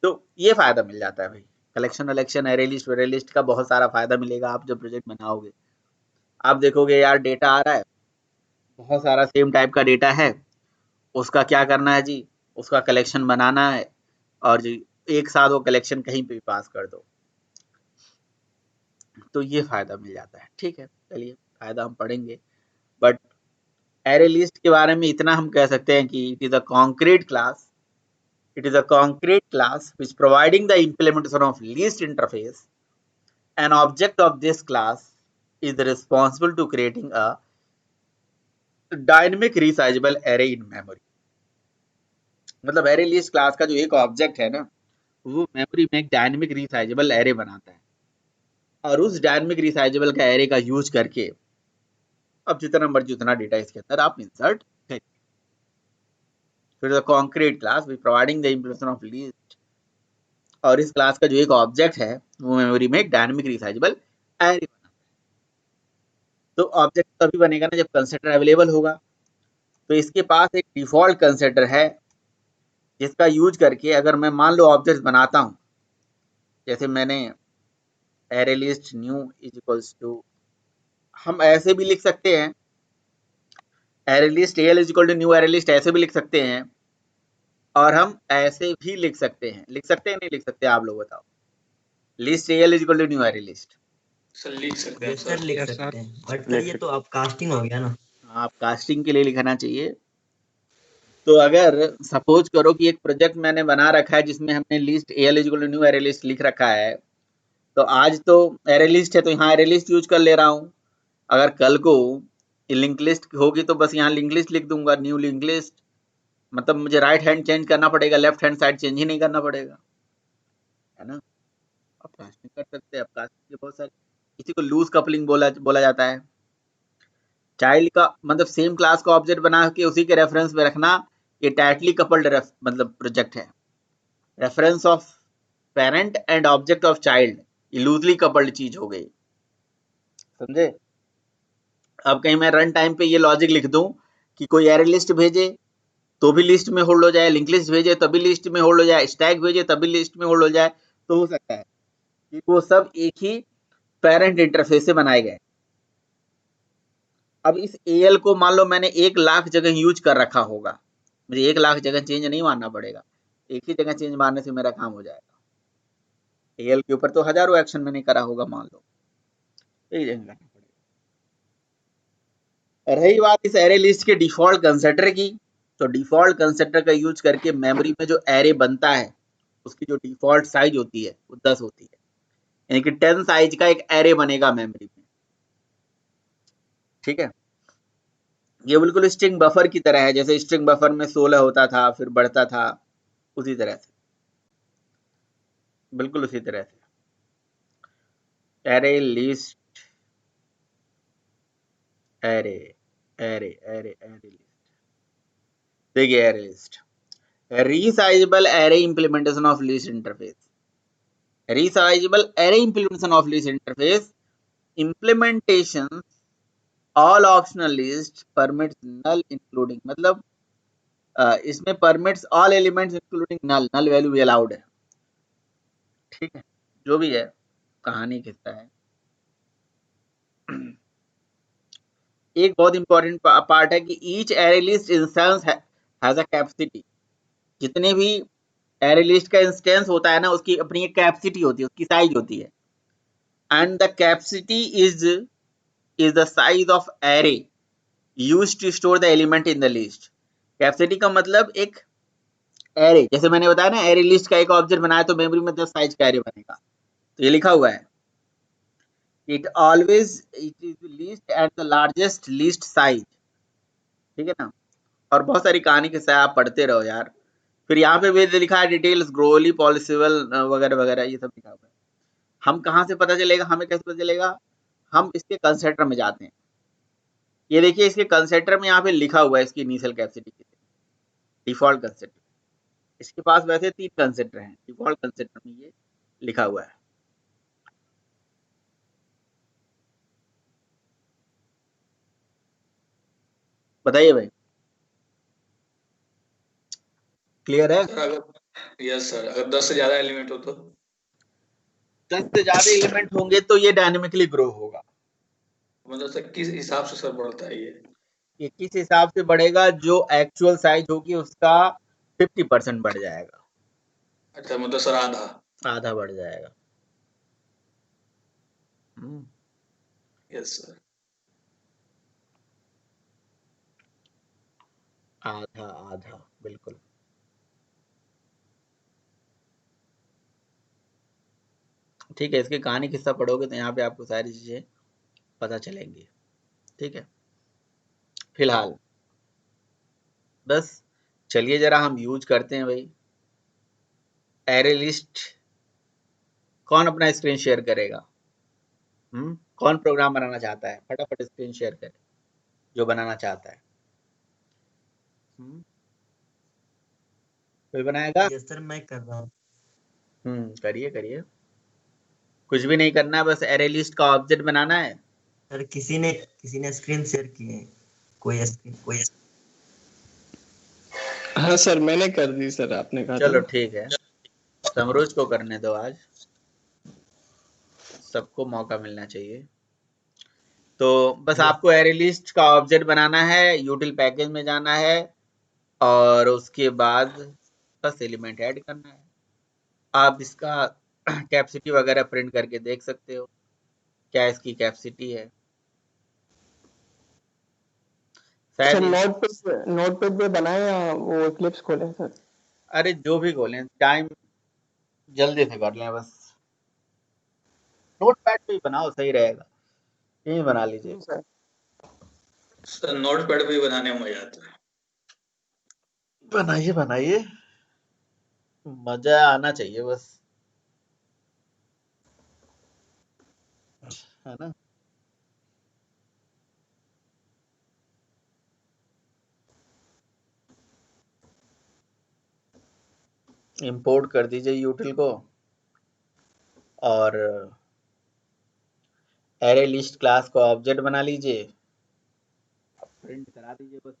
तो ये फायदा मिल जाता है भाई, कलेक्शन वलेक्शन एरे लिस्ट का बहुत सारा फायदा मिलेगा आप जब प्रोजेक्ट बनाओगे। आप देखोगे यार डेटा आ रहा है, बहुत सारा सेम टाइप का डेटा है, उसका क्या करना है जी, उसका कलेक्शन बनाना है, और जी एक साथ वो कलेक्शन कहीं पे भी पास कर दो, तो ये फायदा मिल जाता है, ठीक है। चलिए फायदा हम पढ़ेंगे, बट एरे लिस्ट के बारे में इतना हम कह सकते हैं कि it is a concrete class, it is a concrete class which providing the implementation of list interface. An object of this class is responsible to creating a dynamic resizable array in memory, मतलब array list class का जो एक object है ना, वो memory में एक dynamic resizable array बनाता है, और उस डायनेमिक रीसाइजेबल का एरे का यूज करके अब जितना मर्जी उतना डेटा इसके अंदर आप इंसर्ट करें। फिर the concrete class we providing the implementation of list, और इस क्लास का जो एक ऑब्जेक्ट है वो मेमोरी में एक डायनेमिक रीसाइजेबल एरे बनाता है। तो ऑब्जेक्ट तभी बनेगा ना जब कंस्ट्रक्टर अवेलेबल होगा। तो इसके पास एक डिफॉल्ट कंस्ट्रक्टर है जिसका यूज करके अगर मैं मान लो ऑब्जेक्ट बनाता हूं, जैसे मैंने array list new is equals to, हम ऐसे भी लिख सकते हैं array list L is equal to new array list, ऐसे भी लिख सकते हैं, और हम ऐसे भी लिख सकते हैं, लिख सकते हैं नहीं लिख सकते आप लोग बताओ, list L is equal to new array list. Sir लिख सकते हैं यस सर, लिख Yes, सकते sir. हैं, बट सर ये तो अब कास्टिंग हो गया ना। आप कास्टिंग के लिए लिखना चाहिए। तो अगर सपोज करो कि एक प्रोजेक्ट मैंने बना रखा है जिसमें हमने list L is equal to new array list लिख रखा है, तो आज तो एरे लिस्ट है तो यहाँ एरे लिस्ट यूज कर ले रहा हूँ, अगर कल को लिंक लिस्ट होगी तो बस यहाँ लिंक लिस्ट लिख दूंगा, न्यू लिंक लिस्ट, मतलब मुझे राइट हैंड चेंज करना पड़ेगा, लेफ्ट हैंड साइड चेंज ही नहीं करना पड़ेगा, है ना। आप कास्टिंग कर सकते हैं, अब कास्टिंग के बहुत सारे, इसी को लूज कपलिंग बोला जाता है। चाइल्ड का मतलब सेम क्लास का ऑब्जेक्ट बना के उसी के रेफरेंस में रखना, ये टाइटली कपल्ड मतलब प्रोजेक्ट है। Reference of parent and object of child, ये लूजली कपल्ड चीज हो गई, समझे। अब कहीं मैं रन टाइम पे ये लॉजिक लिख दूं कि कोई एरे लिस्ट भेजे तो भी लिस्ट में होल्ड हो जाए, लिंक लिस्ट भेजे तभी लिस्ट में होल्ड हो जाए, स्टैक भेजे तभी लिस्ट में होल्ड हो जाए, तो हो सकता है कि वो सब एक ही पेरेंट इंटरफेस से बनाए गए। अब इस एल को मान लो मैंने 1,00,000 जगह यूज कर रखा होगा, मुझे 1,00,000 जगह चेंज नहीं मारना पड़ेगा, एक ही जगह चेंज मारने से मेरा काम हो जाएगा। एल के ऊपर तो हजारों एक्शन मैंने करा होगा, मान लो एक जगह करना पड़ेगा। रही बात इस एरे लिस्ट के डिफॉल्ट कंस्ट्रक्टर की, तो डिफॉल्ट कंस्ट्रक्टर का यूज करके मेमोरी में जो एरे बनता है उसकी जो डिफॉल्ट साइज होती है वो 10 होती है, यानी कि 10 साइज का एक एरे बनेगा मेमोरी में, ठीक है। ये बिल्कुल स्ट्रिंग बफर की तरह है, जैसे स्ट्रिंग बफर में 16 होता था फिर बढ़ता था, उसी तरह से, बिल्कुल उसी तरह से array list, array array array array list, देखिए array list, resizable array implementation of list interface, resizable array implementation of list interface, implementation all optional list permits null including, मतलब इसमें permits all elements including null value भी allowed है, ठीक है। जो भी है कहानी किस्सा है। एक बहुत इंपॉर्टेंट पार्ट है कि each array list instance has a capacity, जितने भी एरे लिस्ट का इंस्टेंस होता है ना उसकी अपनी एक कैपेसिटी होती है, उसकी साइज होती है, and the capacity is the size of array used to store the element in the list. Capacity का मतलब एक एरे, जैसे मैंने बताया ना एरे लिस्ट का एक ऑब्जेक्ट बनाया तो मेमोरी में 10 साइज का एरे बनेगा, तो ये लिखा हुआ है it is list at the largest list size, ठीक है ना। और बहुत सारी कहानी के साथ आप पढ़ते रहो यार। फिर यहाँ पे भी लिखा है डिटेल्स ग्रोली पॉलिसिबल वगैरह वगैरह, ये सब लिखा हुआ है। हम कहाँ से पता चलेगा, हमें कैसे पता चलेगा, हम इसके कंस्ट्रक्टर में जाते हैं, ये देखिए इसके कंस्ट्रक्टर में यहाँ पे लिखा हुआ है इसकी इनिशियल कैपेसिटी, डिफॉल्ट कंस्ट्रक्टर, इसके पास वैसे 3 कंस्ट्रक्टर हैं, डिफॉल्ट कंस्ट्रक्टर में ये लिखा हुआ है। बताइए भाई, क्लियर है। सर अगर यस सर, अगर 10 से ज्यादा एलिमेंट हो तो 10 से ज्यादा एलिमेंट होंगे तो ये डायनेमिकली ग्रो होगा। मतलब सर किस हिसाब से सर बढ़ता है ये किस हिसाब से बढ़ेगा, जो एक्चुअल साइज होगी उसका 50% बढ़ जाएगा, अच्छा मतलब सर आधा। आधा बढ़ जाएगा। हम्म, यस सर। आधा आधा बिल्कुल। ठीक है, इसकी कहानी किस्सा पढ़ोगे तो यहाँ पे आपको सारी चीजें पता चलेंगी, ठीक है। फिलहाल। बस चलिए जरा हम यूज करते हैं भाई एरे लिस्ट। कौन अपना स्क्रीन शेयर करेगा? कौन प्रोग्राम बनाना चाहता है? फटाफट स्क्रीन शेयर करे जो बनाना चाहता है। कोई बनाएगा? यस सर, मैं कर रहा हूँ। करिए करिए। कुछ भी नहीं करना है, बस एरे लिस्ट का ऑब्जेक्ट बनाना है। सर किसी ने स्क्रीन शेयर की है? कोई हाँ सर, मैंने कर दी सर, आपने कहा था चलो ना। ठीक है, समरोज को करने दो, आज सबको मौका मिलना चाहिए। तो बस यस आपको एरे लिस्ट का ऑब्जेक्ट बनाना है, यूटिल पैकेज में जाना है और उसके बाद बस एलिमेंट ऐड करना है। आप इसका कैपेसिटी वगैरह प्रिंट करके देख सकते हो क्या इसकी कैपेसिटी है। सर शायद नोटपैड पे बनाए या वो इक्लिप्स खोले सर? अरे जो भी खोलें, टाइम जल्दी से कर लें बस। नोट पैड पे ही बनाओ, सही रहेगा, यही बना लीजिए। सर सर नोट पैड पे ही बनाने में मजा आता है। बनाइए बनाइए, मजा आना चाहिए बस, है ना। इंपोर्ट कर दीजिए यूटिल को और एरे लिस्ट क्लास को ऑब्जेक्ट बना लीजिए, प्रिंट करा दीजिए बस।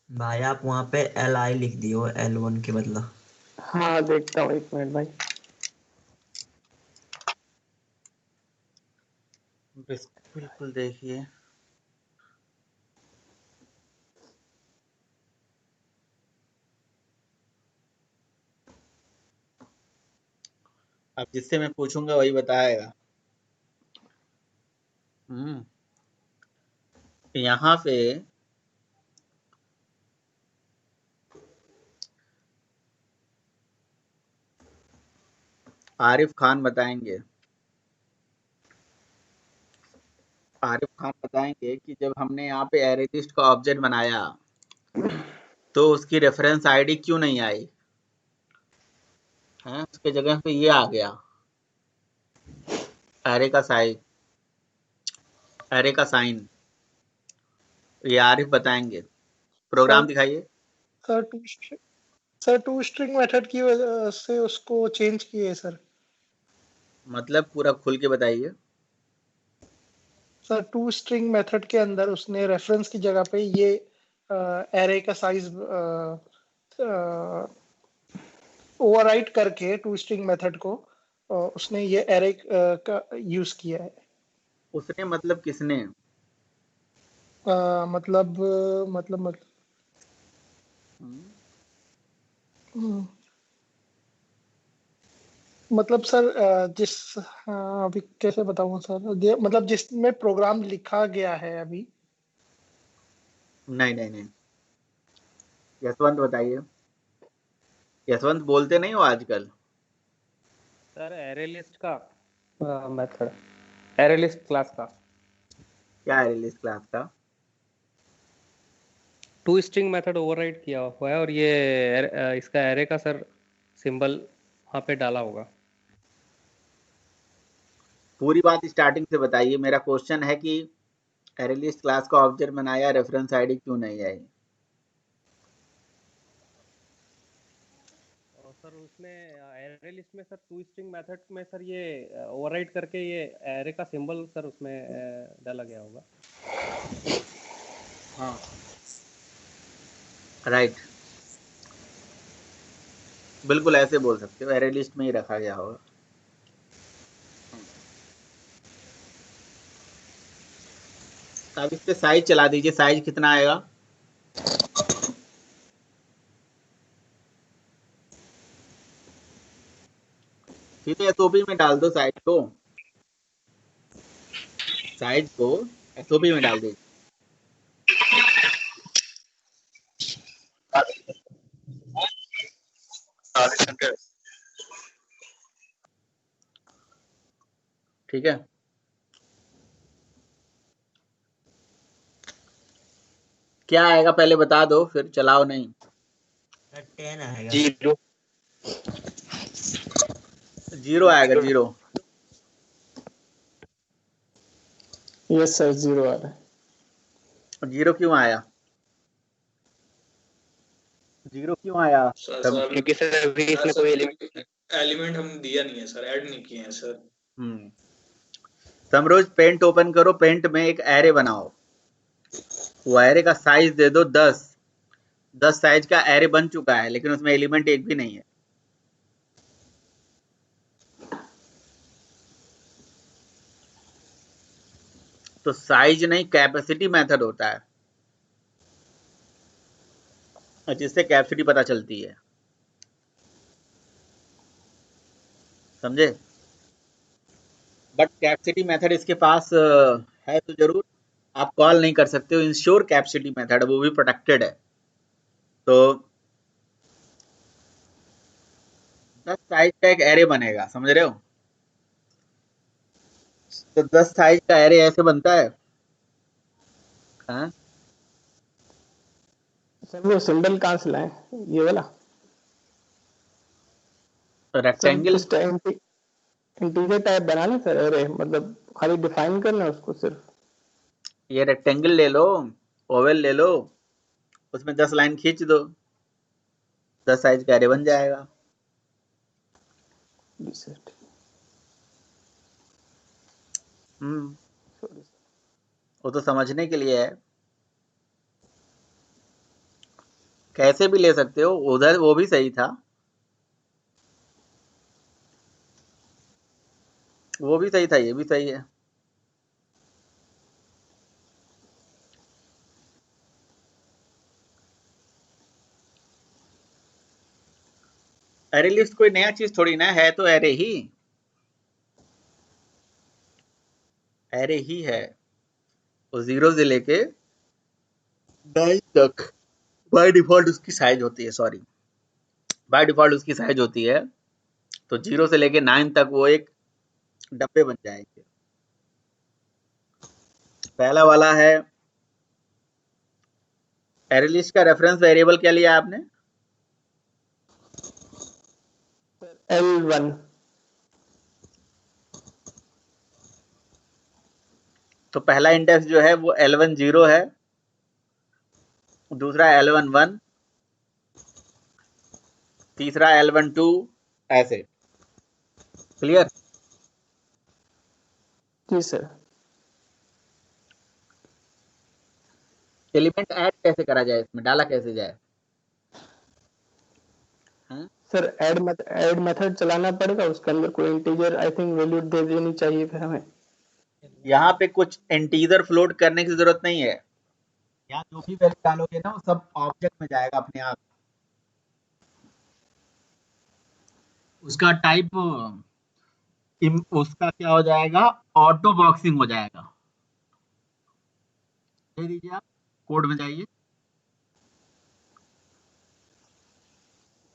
भाई आप वहाँ पे LI लिख दियो, L1 के बदला। हाँ, देखता हूँ, एक मिनट भाई। बिल्कुल देखिए, अब जिससे मैं पूछूंगा वही बताएगा। यहाँ पे आरिफ खान बताएंगे, आरिफ खान बताएंगे कि जब हमने यहाँ पे एरे लिस्ट का ऑब्जेक्ट बनाया तो उसकी रेफरेंस आईडी क्यों नहीं आई है, उसके जगह पे ये आ गया एरे का साइज, एरे का साइन। ये आरिफ बताएंगे, प्रोग्राम सर दिखाइए। सर टू स्ट्रिंग मेथड की वजह से उसको चेंज किए सर। मतलब पूरा खुल के बताइए। सर टू स्ट्रिंग मेथड के अंदर उसने रेफरेंस की जगह पे ये एरे का साइज ओवरराइट करके टू स्ट्रिंग मेथड को उसने ये एरे का यूज किया है। उसने मतलब किसने? मतलब हम्म, हम्म, मतलब सर अभी कैसे बताऊं सर, मतलब जिसमें प्रोग्राम लिखा गया है अभी। नहीं नहीं नहीं, यशवंत बताइए। यशवंत बोलते नहीं हो आजकल? सर एरे लिस्ट का मेथड, एरे लिस्ट क्लास का क्या है रिलीज क्लास का? टू स्ट्रिंग मेथड ओवरराइड किया हुआ है और ये इसका एरे का सर सिंबल वहाँ पे डाला होगा। पूरी बात स्टार्टिंग से बताइए। मेरा क्वेश्चन है कि एरे लिस्ट क्लास का ऑब्जेक्ट बनाया, रेफरेंस आईडी क्यों नहीं आई? और सर उसमें एरे लिस्ट में सर टू स्ट्रिंग मेथड में सर ये ओवरराइड करके ये एरे का सिंबल सर उसमें डाला गया होगा। हाँ राइट, बिल्कुल ऐसे बोल सकते हो, एरे लिस्ट में ही रखा गया होगा। अब इस पे साइज चला दीजिए, साइज कितना आएगा? सीधे एसओपी में डाल दो साइज को, साइज को एसओपी में डाल दीजिए। ठीक है, क्या आएगा पहले बता दो, फिर चलाओ नहीं। 10 आएगा। 0 आएगा, 0। यस सर 0 आ रहा है। 0 क्यों आया? 0 क्यों आया? सर क्योंकि सर अभी इसमें कोई एलिमेंट हम दिया नहीं है सर, ऐड नहीं किए हैं सर। समरोज पेंट ओपन करो, पेंट में एक एरे बनाओ, वो एरे का साइज दे दो 10 साइज का एरे बन चुका है, लेकिन उसमें एलिमेंट एक भी नहीं है। तो साइज नहीं, कैपेसिटी मेथड होता है, जिससे कैपेसिटी पता चलती है, समझे? बट कैपेसिटी मेथड इसके पास है तो जरूर, आप कॉल नहीं कर सकते हो। इंश्योर कैपेसिटी मेथड, वो भी प्रोटेक्टेड है। तो 10 साइज का एक एरे बनेगा, समझ रहे हो? तो 10 साइज का एरे ऐसे बनता है। हाँ? सर वो सिंबल कहाँ से लाए, ये वाला? रेक्टेंगल, कुछ इंटीजर टाइप बनाना सर एरे, मतलब खाली डिफाइन करना उसको सिर्फ। ये रेक्टेंगल ले लो, ओवल ले लो, उसमें 10 लाइन खींच दो, 10 साइज का एरे बन जाएगा। वो तो समझने के लिए है, कैसे भी ले सकते हो, उधर वो भी सही था, वो भी सही था, ये भी सही है। एरे लिस्ट कोई नया चीज थोड़ी ना है, तो एरे ही है। वो 0 से लेके 9 तक बाय डिफॉल्ट उसकी साइज होती है, सॉरी, बाय डिफॉल्ट उसकी साइज होती है। तो 0 से लेके 9 तक वो एक डब्बे बन जाएंगे। पहला वाला है एरे लिस्ट का रेफरेंस वेरिएबल क्या लिया आपने? L1। तो पहला इंडेक्स जो है वो L1 0 है, दूसरा L1 1, तीसरा L1 2, ऐसे। क्लियर? जी सर। एलिमेंट ऐड कैसे करा जाए, इसमें डाला कैसे जाए? हाँ? सर ऐड मेथड चलाना पड़ेगा, उसके अंदर कोई इंटीजर आई थिंक वैल्यू दे देनी चाहिए फिर हमें। यहाँ पे कुछ इंटीजर फ्लोट करने की जरूरत नहीं है, यहाँ जो भी वैल्यू डालोगे ना वो सब ऑब्जेक्ट में जाएगा अपने आप। उसका टाइप, उसका क्या हो जाएगा, ऑटो बॉक्सिंग हो जाएगा। दे दीजिए, आप कोड में जाइए।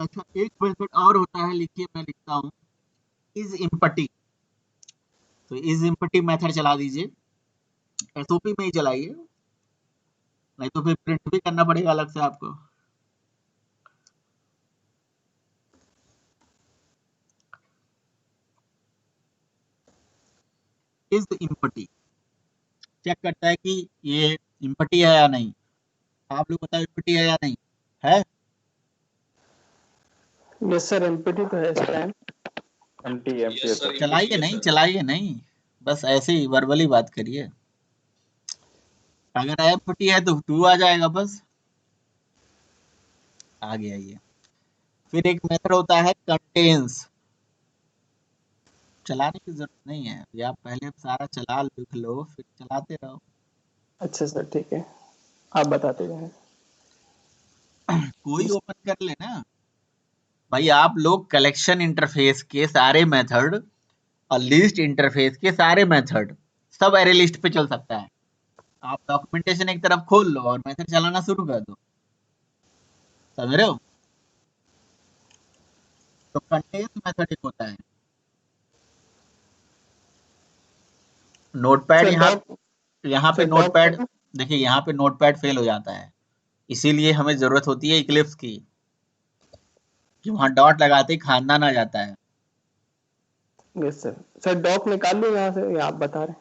अच्छा, एक मेथड और होता है, लिखिए, मैं लिखता हूँ, इज इम्पटी। तो इज इम्पटी मेथड चला दीजिए, एसओपी में ही चलाइए, नहीं तो फिर प्रिंट भी करना पड़ेगा अलग से आपको। इज इम्पटी चेक करता है कि ये इम्पटी है या नहीं। आप लोग बताओ, इम्पटी है या नहीं है? यस सर एमपीटी तो है इस टाइम। यस सर, चलाइए नहीं, चलाइए नहीं, बस ऐसे ही वर्बली बात करिए। अगर एम्पटी है तो 2 आ जाएगा, बस आ गया ये। फिर एक मेथड होता है कंटेन्स, चलाने की जरूरत नहीं है, या पहले सारा चला लिख लो फिर चलाते रहो। अच्छा सर, ठीक है, आप बताते जाएं। कोई ओपन कर ले ना भाई। आप लोग कलेक्शन इंटरफेस के सारे मेथड और लिस्ट इंटरफेस के सारे मेथड सब एरे लिस्ट पे चल सकता है। आप डॉक्यूमेंटेशन एक तरफ खोल लो और मेथड चलाना शुरू कर दो। समझ रहे हो? तो कंटेंस मेथड एक होता है। नोटपैड सर डॉक यहाँ पे सर डॉक नोटपैड, देखिए यहाँ पे नोटपैड फेल हो जाता है, इसीलिए हमें जरूरत होती है इक्लिप्स की, कि वहां डॉट लगाते ही खानदान आ जाता है। Yes sir. सर डॉक निकाल लो यहाँ से, या आप बता रहे हैं?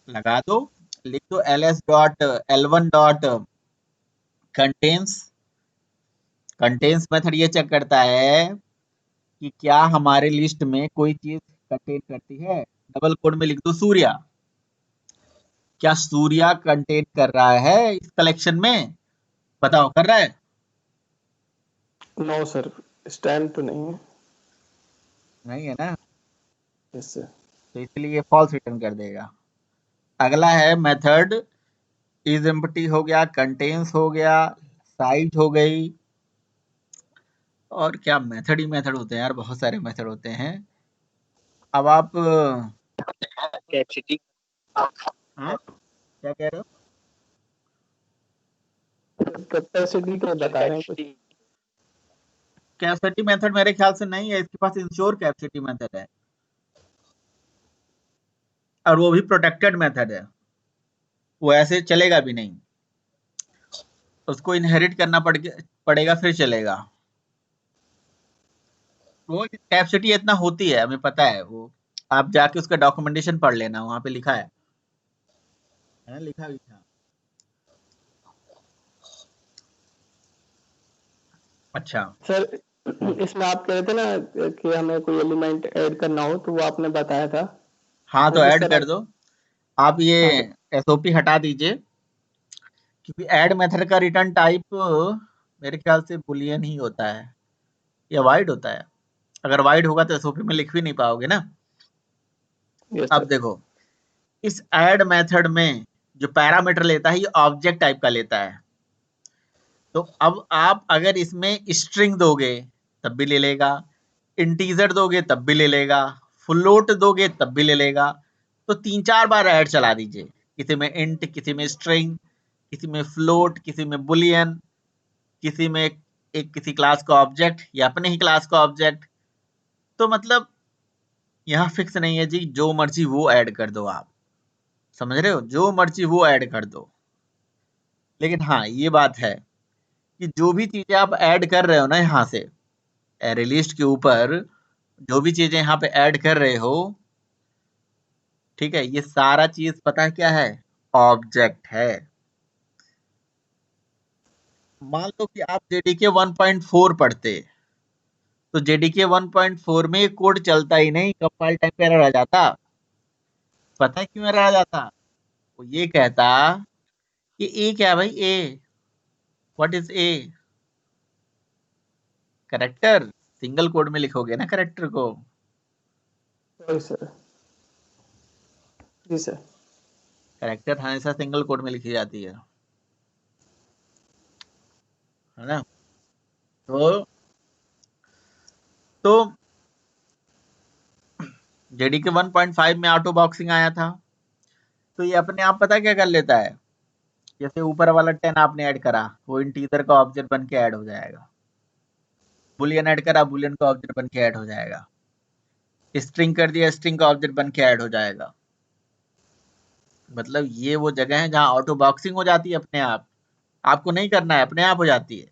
लगा दो, लिख दो ls.l1. कंटेंस। कंटेंस मेथड ये चेक करता है कि क्या हमारे लिस्ट में कोई चीज कंटेन करती है। डबल कोड में लिख दो सूर्या। क्या सूर्या कंटेन कर रहा है इस कलेक्शन में? बताओ, कर रहा है? नो सर, स्टैंड तो नहीं है। नहीं है ना, यस सर। तो इसलिए फॉल्स रिटर्न कर देगा। अगला है मेथड इज एम्प्टी हो गया, कंटेन्स हो गया, साइट हो गई, और क्या मेथड ही मेथड होते हैं यार, बहुत सारे मेथड होते हैं। अब आप कैपेसिटी हाँ, क्या कह रहे हो? कैपेसिटी का बता रहे हैं कुछ। कैपेसिटी मेथड मेरे ख्याल से नहीं है, इसके पास इंश्योर कैपेसिटी मेथड है, और वो भी प्रोटेक्टेड मेथड है, वो ऐसे चलेगा भी नहीं, उसको इनहेरिट करना पड़ेगा फिर चलेगा। वो कैपेसिटी इतना होती है, हमें पता है वो, आप जाके उसका डॉक्यूमेंटेशन पढ़ लेना, वहां पे लिखा है ना, लिखा भी था। अच्छा, सर इसमें आप कह रहे थे ना कि हमें कोई एलिमेंट ऐड करना हो, तो वो आपने बताया था। हाँ तो वैसे ऐड सर कर दो। आप ये हाँ सर। एसओपी हटा दीजिए, क्योंकि ऐड मेथड का रिटर्न टाइप मेरे ख्याल से बुलियन ही होता है या वाइड होता है। अगर वाइड होगा तो एसओपी में लिख भी नहीं पाओगे ना। यस अब सर। देखो, इस ऐड मेथड में जो पैरामीटर लेता है ये ऑब्जेक्ट टाइप का लेता है। तो अब आप अगर इसमें स्ट्रिंग दोगे तब भी ले लेगा, इंटीजर दोगे तब भी ले लेगा, फ्लोट दोगे तब भी ले लेगा। तो 3-4 बार ऐड चला दीजिए, किसी में इंट, किसी में स्ट्रिंग, किसी में फ्लोट, किसी में बुलियन, किसी में एक किसी क्लास का ऑब्जेक्ट या अपने ही क्लास का ऑब्जेक्ट। तो मतलब यहाँ फिक्स नहीं है जी, जो मर्जी वो ऐड कर दो आप। समझ रहे हो? जो मर्जी वो ऐड कर दो। लेकिन हाँ ये बात है कि जो भी चीजें आप ऐड कर रहे हो ना यहाँ से एरे लिस्ट के ऊपर, जो भी चीजें यहाँ पे ऐड कर रहे हो, ठीक है, ये सारा चीज पता है क्या है? ऑब्जेक्ट है। मान लो कि आप जेडीके 1.4 पढ़ते, तो जेडीके 1.4 में ये कोड चलता ही नहीं, कंपाइल टाइम पे एरर आ जाता। पता है क्यों एरर आ जाता? वो ये कहता कि ए क्या है भाई, A what is A? Character. Single quote में लिखोगे ना करेक्टर को। Sorry sir. जी सर। करेक्टर हमेशा सिंगल कोड में लिखी जाती है ना? तो जेडीके 1.5 में ऑटो बॉक्सिंग आया था, तो ये अपने आप पता क्या कर लेता है, जैसे ऊपर वाला 10 आपने ऐड करा, वो इंटीजर का ऑब्जेक्ट बन के ऐड हो जाएगा। बुलियन ऐड करा, बुलियन का ऑब्जेक्ट बन के ऐड हो जाएगा। स्ट्रिंग कर दिया, स्ट्रिंग का ऑब्जेक्ट बन के ऐड हो जाएगा। मतलब ये वो जगह है जहां ऑटो बॉक्सिंग हो जाती है अपने आप। आपको नहीं करना है, अपने आप हो जाती है।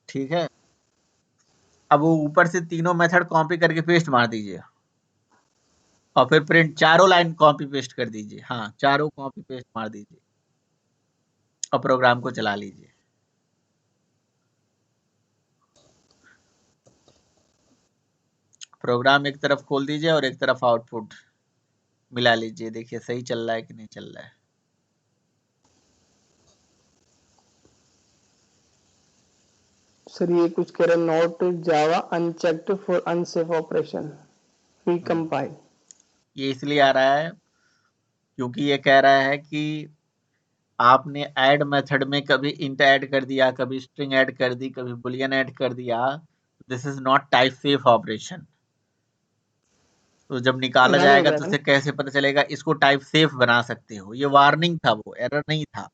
ठीक है। अब वो ऊपर से तीनों मेथड कॉपी करके पेस्ट मार दीजिए, और फिर प्रिंट चारों लाइन कॉपी पेस्ट कर दीजिए। हाँ, चारों कॉपी पेस्ट मार दीजिए और प्रोग्राम को चला लीजिए। प्रोग्राम एक तरफ खोल दीजिए और एक तरफ आउटपुट मिला लीजिए, देखिए सही चल रहा है कि नहीं चल रहा है। सर ये कुछ कह रहे not Java unchecked for unsafe operation, recompile. ये इसलिए आ रहा है क्योंकि ये कह रहा है कि आपने ऐड मेथड में कभी इंट ऐड कर दिया, कभी स्ट्रिंग ऐड कर दी, कभी बुलियन ऐड कर दिया, this is not type safe operation. तो जब निकाला रन हो जाएगा गया तो ना। उसे कैसे पता चलेगा? इसको टाइप सेफ बना सकते हो। ये वार्निंग था, वो एरर नहीं था,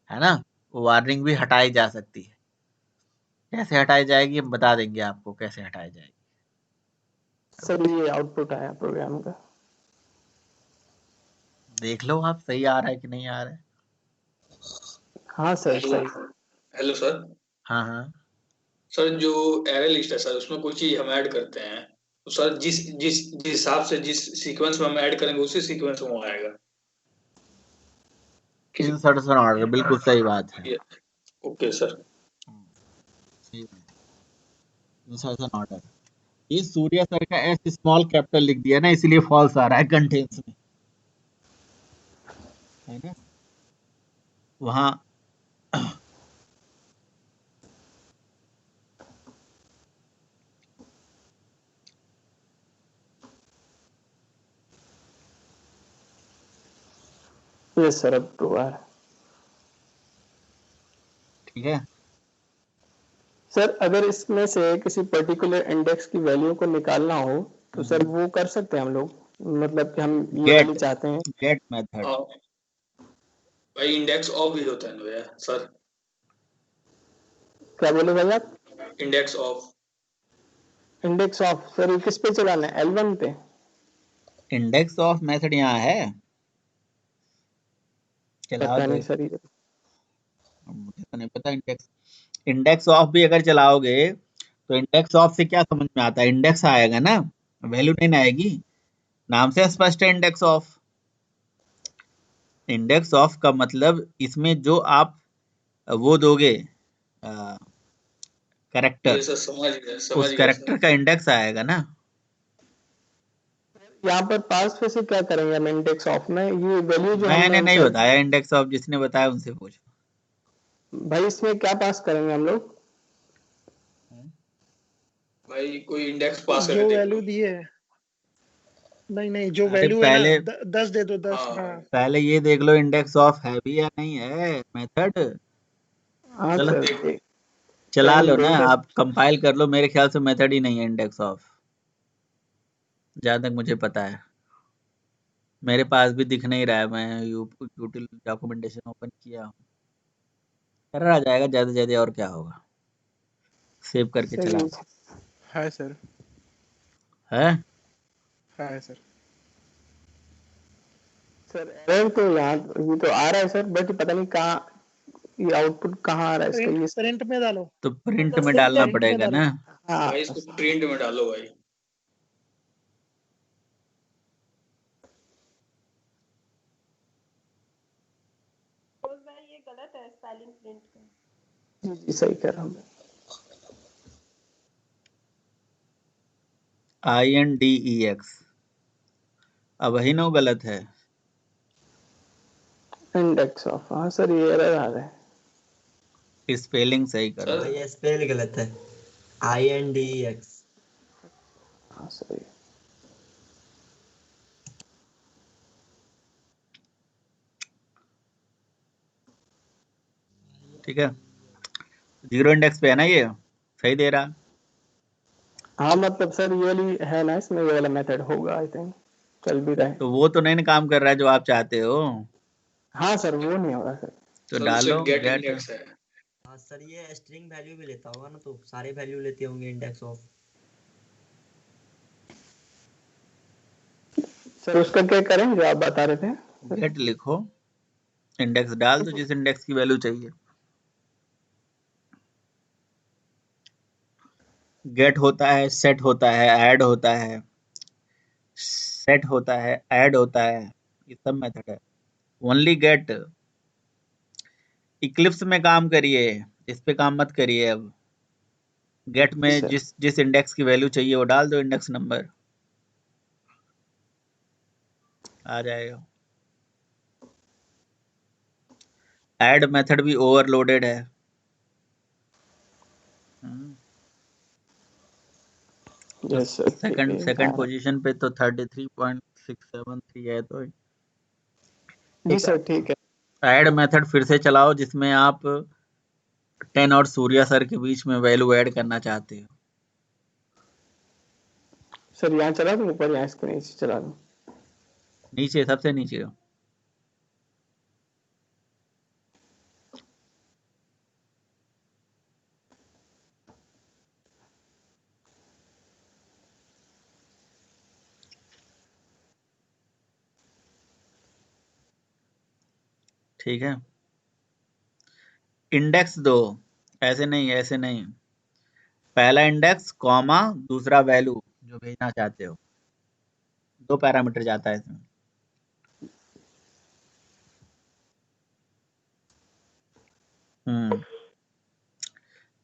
है ना? वो वार्निंग भी हटाई जा सकती है। कैसे हटाई जाएगी हम बता देंगे आपको, कैसे हटाई जाएगी। सर ये आउटपुट आया प्रोग्राम का। देख लो आप सही आ रहा है कि नहीं आ रहा है। हाँ सर हेलो सही। Hello sir. हाँ हाँ सर जो एरे लिस्ट है सर, उसमें कोई चीज हम ऐड करते हैं तो सर जिस जिस जिस हिसाब से जिस सीक्वेंस में हम ऐड करेंगे उसी सीक्वेंस में वो आएगा। किसी इंसर्शन ऑर्डर, बिल्कुल सही बात है। ये ओके सर। सही बात है, इंसर्शन ऑर्डर। ये सूर्या सर का एस स्मॉल कैपिटल लिख दिया ना, इसलिए फॉल्स आ रहा है कंटेंट्स में, है ना? वहाँ यस सर अब तो आ रहा है। ठीक है। सर अगर इसमें से किसी पर्टिकुलर इंडेक्स की वैल्यू को निकालना हो तो सर वो कर सकते हैं हम लोग, मतलब कि हम ये वाली गेट चाहते हैं। Get method. हाँ भाई, इंडेक्स ऑफ भी होता है ना भैया सर। क्या बोले भाई आप? Index of. Index of sir ये किस पे चलाना है? L1 पे? इंडेक्स ऑफ मेथड यहाँ है, चलाओ पता तो। नहीं सर ये। मुझे तो नहीं पता। इंडेक्स इंडेक्स ऑफ भी अगर चलाओगे तो इंडेक्स ऑफ से क्या समझ में आता है? इंडेक्स आएगा ना, वैल्यू नहीं ना आएगी। नाम से स्पष्ट है इंडेक्स ऑफ। इंडेक्स ऑफ का मतलब इसमें जो आप वो दोगे कैरेक्टर, ये सर समझ उस गया कैरेक्टर सर। का इंडेक्स आएगा ना। यहाँ पर पास पे से क्या करेंगे हम इंडेक्स ऑफ में? ये वैल्यू जो हमने मैंने नहीं उनसे, बताया इंडेक्स ऑफ, जिसने बताया उनसे पूछो। भाई इसमें क्या पास करेंगे हम लोग? भाई कोई इंडेक्स पास करके जो देख लो। वैल्यू दी है, नहीं नहीं, जो अरे वैल्यू है ना, पहले 10 दे दो, 10। हाँ हाँ, भाई। पहले ये देख लो इंडेक्स ऑफ है भी या नहीं है मेथड। हाँ चलो सर देख चला टेन लो ना, डेट। आप कंपाइल कर लो। मेरे ख्याल से मेथड ही नहीं है इंडेक्स ऑफ, जहाँ तक मुझे पता है। मेरे पास भी दिख नहीं रहा है, मैं यूटिल डॉक्यूमेंटेशन ओपन किया हूँ। एरर आ जाएगा ज्यादा से ज्यादा, और क्या होगा। सेव करके सर चला ये लो। है सर, है है सर। सर एरर तो यहाँ ये तो आ रहा है सर, बट पता नहीं कहाँ ये आउटपुट कहाँ आ रहा है इसका प्रिंट ये। प्रिंट में डालो, तो प्रिंट में प्रिंट डालना में पड़ेगा डालो। ना। हाँ भाई, इसको प्रिंट में डालो भाई। ये गलत है स्पेलिंग प्रिंट का। जी जी सही कर रहा हूँ। INDEX, अब वही नो गलत है। इंडेक्स ऑफ, हाँ सर ये एरर आ रहा है। स्पेलिंग सही करो। हाँ सर ये स्पेल गलत है, INDEX। हाँ सर ठीक है, जीरो इंडेक्स पे है ना, ये सही दे रहा। हाँ मतलब सर ये वाली है ना, इसमें ये वाला मेथड होगा आई थिंक, चल भी रहा है। तो वो तो नहीं ना काम कर रहा है जो आप चाहते हो। हाँ सर वो नहीं हो रहा सर। तो सर उससे डालो गेट गेट। इंडेक्स है। हाँ सर, ये स्ट्रिंग वैल्यू भी लेता होगा ना, तो सारे वैल्यू लेते होंगे इंडेक्स ऑफ। सर उसका क्या करें जो आप बता रहे थे? गेट लिखो, इंडेक्स डाल दो जिस इंडेक्स की वैल्यू चाहिए। गेट होता है, सेट होता है, ऐड होता है, सेट होता है, ऐड होता है, ये सब मेथड है। Only get. इक्लिप्स में काम करिए, इस पे काम मत करिए अब। गेट में सर जिस जिस इंडेक्स की वैल्यू चाहिए वो डाल दो, इंडेक्स नंबर आ जाएगा। ऐड मेथड भी ओवरलोडेड है। तो यस सर सेकंड ये सेकंड हाँ। पोजीशन पे तो 33.673 है, तो जी एक सर ठीक है। ऐड मेथड फिर से चलाओ जिसमें आप 10 और सूर्या सर के बीच में वैल्यू ऐड करना चाहते हो। सर यहाँ चला दूँ ऊपर, यहाँ इसको नीचे चला दूँ? नीचे, सबसे नीचे। ठीक है, इंडेक्स दो, ऐसे नहीं, ऐसे नहीं। पहला इंडेक्स कॉमा दूसरा वैल्यू जो भेजना चाहते हो, 2 पैरामीटर जाता है इसमें।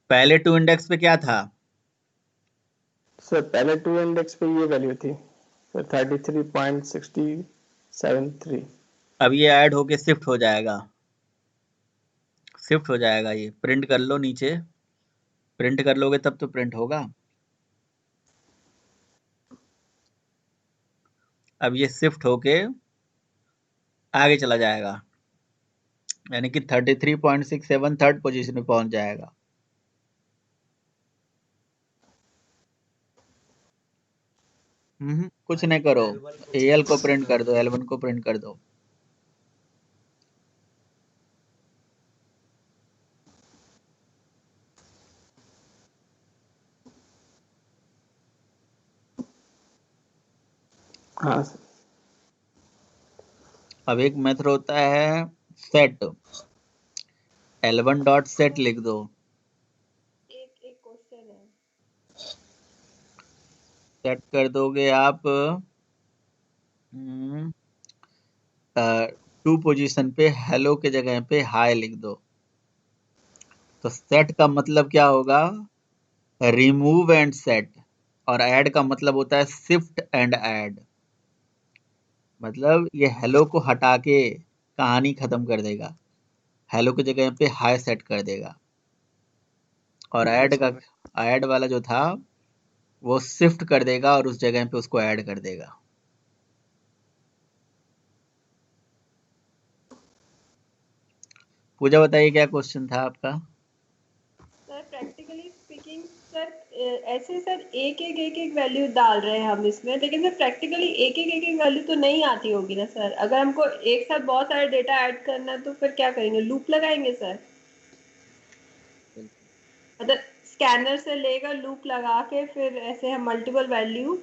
पहले 2 इंडेक्स पे क्या था? सर पहले 2 इंडेक्स पे ये वैल्यू थी सर 33.6073। अब ये ऐड होके शिफ्ट हो जाएगा, शिफ्ट हो जाएगा। ये प्रिंट कर लो नीचे, प्रिंट कर लोगे तब तो प्रिंट होगा। अब ये शिफ्ट होके आगे चला जाएगा, यानी कि 33.67 थर्ड पोजीशन पे पहुंच जाएगा। कुछ नहीं करो, एल को प्रिंट कर दो, L1 को प्रिंट कर दो। हाँ सर। अब एक मेथड होता है सेट, L1 डॉट सेट लिख दो। एक एक क्वेश्चन है। सेट कर दोगे आप 2 पोजीशन पे, हेलो के जगह पे हाई लिख दो। तो सेट का मतलब क्या होगा? Remove and set. और ऐड का मतलब होता है शिफ्ट एंड ऐड। मतलब ये हेलो को हटा के कहानी खत्म कर देगा, हेलो की जगह पे हाई सेट कर देगा। और ऐड वाला जो था वो शिफ्ट कर देगा और उस जगह पे उसको ऐड कर देगा। पूजा बताइए क्या क्वेश्चन था आपका? सर प्रैक्टिकली स्पीकिंग सर ऐसे सर एक वैल्यू डाल रहे हैं हम इसमें, लेकिन सर प्रैक्टिकली एक वैल्यू तो नहीं आती होगी ना सर। अगर हमको एक साथ बहुत सारे डेटा ऐड करना है तो फिर क्या करेंगे? लूप लगाएंगे सर? मतलब स्कैनर से लेकर लूप लगा के फिर ऐसे हम multiple value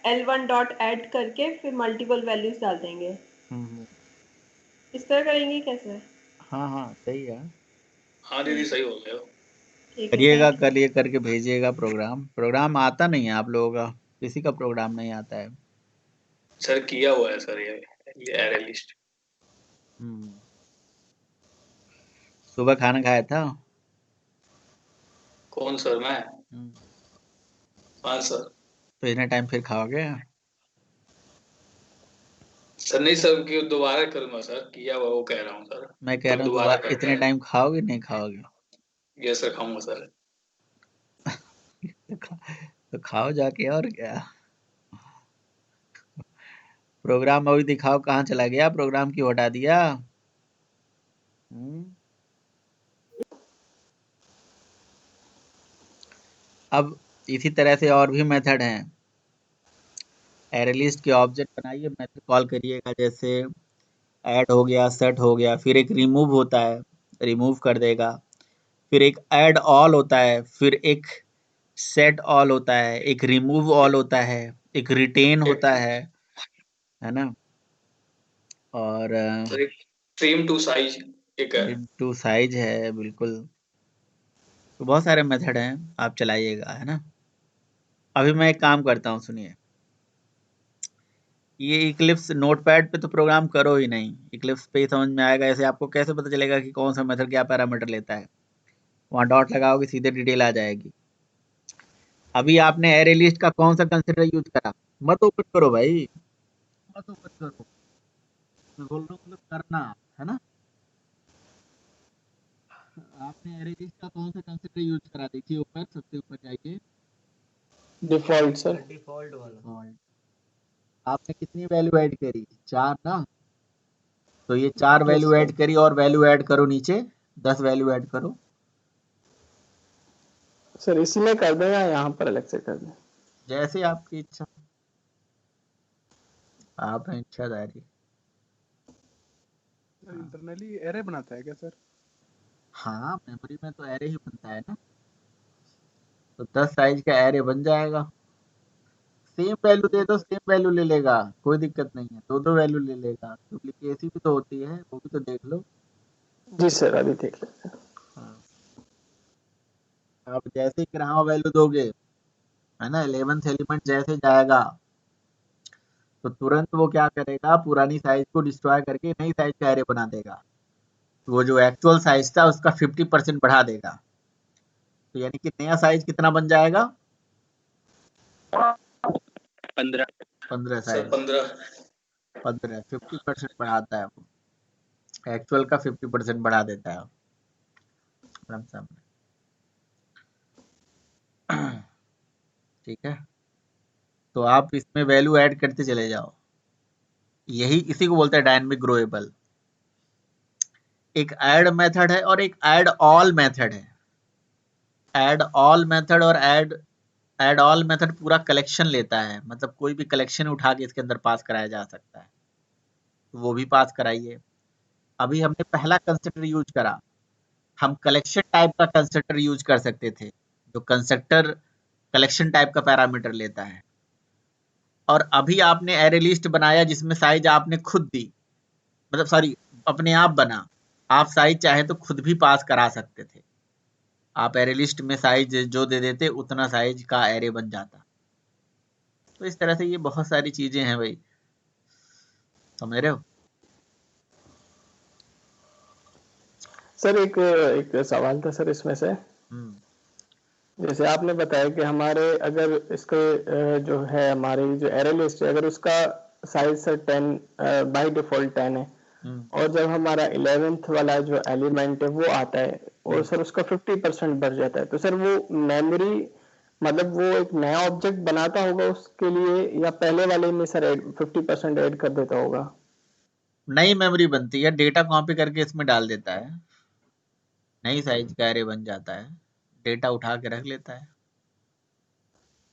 L1 dot add करके फिर मल्टीपल वैल्यूज डाल देंगे, इस तरह करेंगे क्या सर? हाँ हाँ सही है, हाँ दीदी सही बोल रहे हो। ठीक है, करिएगा, थैंक यू। करिए, करके भेजिएगा। प्रोग्राम आता नहीं है आप लोगों का, किसी का प्रोग्राम नहीं आता है। सर किया हुआ है सर ये एरे लिस्ट। हम्म, सुबह खाना खाया था? कौन सर? मैं? हम्म, हाँ सर। तो इतने टाइम फिर खाओगे? सर नहीं सर, कि दोबारा करूंगा सर, किया हुआ वो कह रहा हूँ सर। मैं कह कब रहा हूँ दोबारा दोबारा करते इतने हैं? टाइम खाओगे नहीं खाओगे? ये सर खाऊंगा सर। तो खाओ जाके, और क्या। प्रोग्राम अभी दिखाओ कहाँ चला गया, प्रोग्राम क्यों हटा दिया? हम्म, अब इसी तरह से और भी मेथड हैं। एरे लिस्ट के ऑब्जेक्ट बनाइए, मेथड कॉल करिएगा, जैसे ऐड हो गया, सेट हो गया, फिर एक रिमूव होता है, रिमूव कर देगा। फिर एक ऐड ऑल होता है, फिर एक सेट ऑल होता है, एक रिमूव ऑल होता है, एक रिटेन एक होता है ना। और सर एक ट्रिम टू साइज एक है। टू साइज है, बिल्कुल। तो बहुत सारे मेथड हैं, आप चलाइएगा, है ना। अभी मैं एक काम करता हूँ, सुनिए। ये इक्लिप्स नोटपैड पे तो प्रोग्राम करो ही नहीं, इक्लिप्स पे ही समझ में आएगा। ऐसे आपको कैसे पता चलेगा कि कौन सा मेथड क्या पैरामीटर लेता है? वहाँ डॉट लगाओगे, सीधे डिटेल आ जाएगी। अभी आपने एरे लिस्ट का कौन सा कंसिडर यूज करा? मत ओपन करो भाई, मत ओपन करो, मैं बोल रहा हूँ मतलब करना, है ना। आपने एरे लिस्ट का कौन सा कंसिडर यूज करा? देखिए ऊपर, सबसे ऊपर जाइए। Default sir. डिफॉल्ट वाला। डिफॉल्ट। आपने कितनी वैल्यू ऐड करी? 4 ना। तो ये 4 यस वैल्यू सर। ऐड करी और वैल्यू ऐड करो नीचे, 10 वैल्यू ऐड करो। सर इसी में कर दें या यहाँ पर अलग से कर दें? जैसे आपकी इच्छा, आप हैं इच्छाधारी। सर इंटरनली एरे बनाता है क्या सर? हाँ, मेमोरी में तो एरे ही बनता है ना, तो 10 साइज का एरे बन जाएगा। सेम वैल्यू दे दो, सेम वैल्यू ले लेगा, कोई दिक्कत नहीं है। 2-2 वैल्यू ले लेगा, डुप्लीकेसी भी तो होती है, वो भी तो देख लो। जी सर अभी देख लेते हैं। हाँ, आप जैसे ही ग्राम वैल्यू दोगे, है ना, 11th एलिमेंट जैसे जाएगा, तो तुरंत वो क्या करेगा, पुरानी साइज को डिस्ट्रॉय करके नई साइज का एरे बना देगा। वो जो एक्चुअल साइज था उसका 50% बढ़ा देगा। तो यानी कि नया साइज कितना बन जाएगा? 15 15 सर साइज 15 50% बढ़ाता है वो, एक्चुअल का 50% बढ़ा देता है आराम सामने। ठीक है, तो आप इसमें वैल्यू ऐड करते चले जाओ। यही इसी को बोलते हैं डायनामिक ग्रोएबल। एक ऐड मेथड है और एक ऐड ऑल मेथड है। ऐड ऑल मेथड और ऐड ऑल मेथड पूरा कलेक्शन लेता है, मतलब कोई भी कलेक्शन उठा के इसके अंदर पास कराया जा सकता है, वो भी पास कराइए। अभी हमने पहला कंस्ट्रक्टर यूज करा, हम कलेक्शन टाइप का कंस्ट्रक्टर यूज कर सकते थे, जो कंस्ट्रक्टर कलेक्शन टाइप का पैरामीटर लेता है। और अभी आपने एरे लिस्ट बनाया जिसमें साइज आपने खुद दी, मतलब सॉरी अपने आप बना, आप साइज चाहे तो खुद भी पास करा सकते थे। आप एरे लिस्ट में साइज जो दे देते उतना साइज का एरे बन जाता। तो इस तरह से ये बहुत सारी चीजें हैं भाई, समझ रहे हो? सर एक सवाल था सर इसमें से। जैसे आपने बताया कि हमारे अगर इसके जो है हमारी जो एरे लिस्ट है, अगर उसका साइज सर 10 बाय डिफॉल्ट 10 है, और जब हमारा 11th वाला जो एलिमेंट है वो आता है और सर उसका 50% बढ़ जाता है, तो सर वो मेमोरी मतलब वो एक नया ऑब्जेक्ट बनाता होगा उसके लिए, या पहले वाले में सर 50% ऐड कर देता होगा? नई मेमोरी बनती है, डेटा कॉपी करके इसमें डाल देता है, नई साइज का एरे बन जाता है, डेटा उठा के रख लेता है।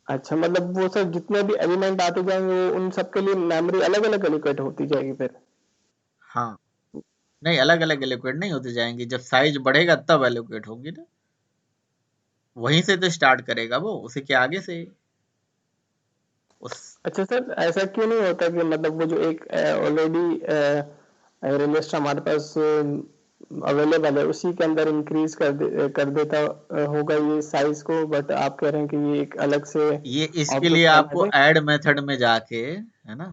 अच्छा, मतलब वो सर जितने भी एलिमेंट आते जाएंगे वो उन सबके लिए मेमोरी अलग अलग एलोकेट होती जाएगी फिर? हाँ, नहीं अलग अलग एलोकेट नहीं होते जाएंगे, जब साइज बढ़ेगा तब एलोकेट होगी ना, वहीं से तो स्टार्ट करेगा वो, उसी के आगे से उस। अच्छा सर, ऐसा क्यों नहीं होता कि मतलब वो जो एक ऑलरेडी एरे लिस्ट हमारे पास अवेलेबल है उसी के अंदर इंक्रीज कर देता होगा ये साइज को, बट आप कह रहे हैं कि ये एक अलग से ये इसके लिए ऑब्जेक्ट बना आपको दे? ऐड मेथड में जाके, है ना,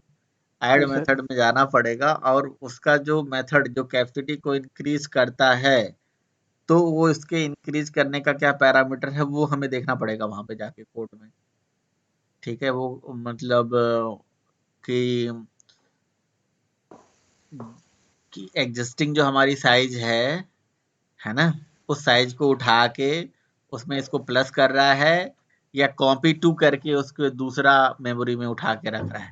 ऐड जी सर। मेथड में जाना पड़ेगा, और उसका जो मेथड जो कैपेसिटी को इंक्रीज करता है, तो वो इसके इंक्रीज करने का क्या पैरामीटर है वो हमें देखना पड़ेगा वहां पे जाके कोड में। ठीक है, वो मतलब कि एग्जिस्टिंग जो हमारी साइज है ना, उस साइज को उठा के उसमें इसको प्लस कर रहा है, या कॉपी टू करके उसको दूसरा मेमोरी में उठा के रख रहा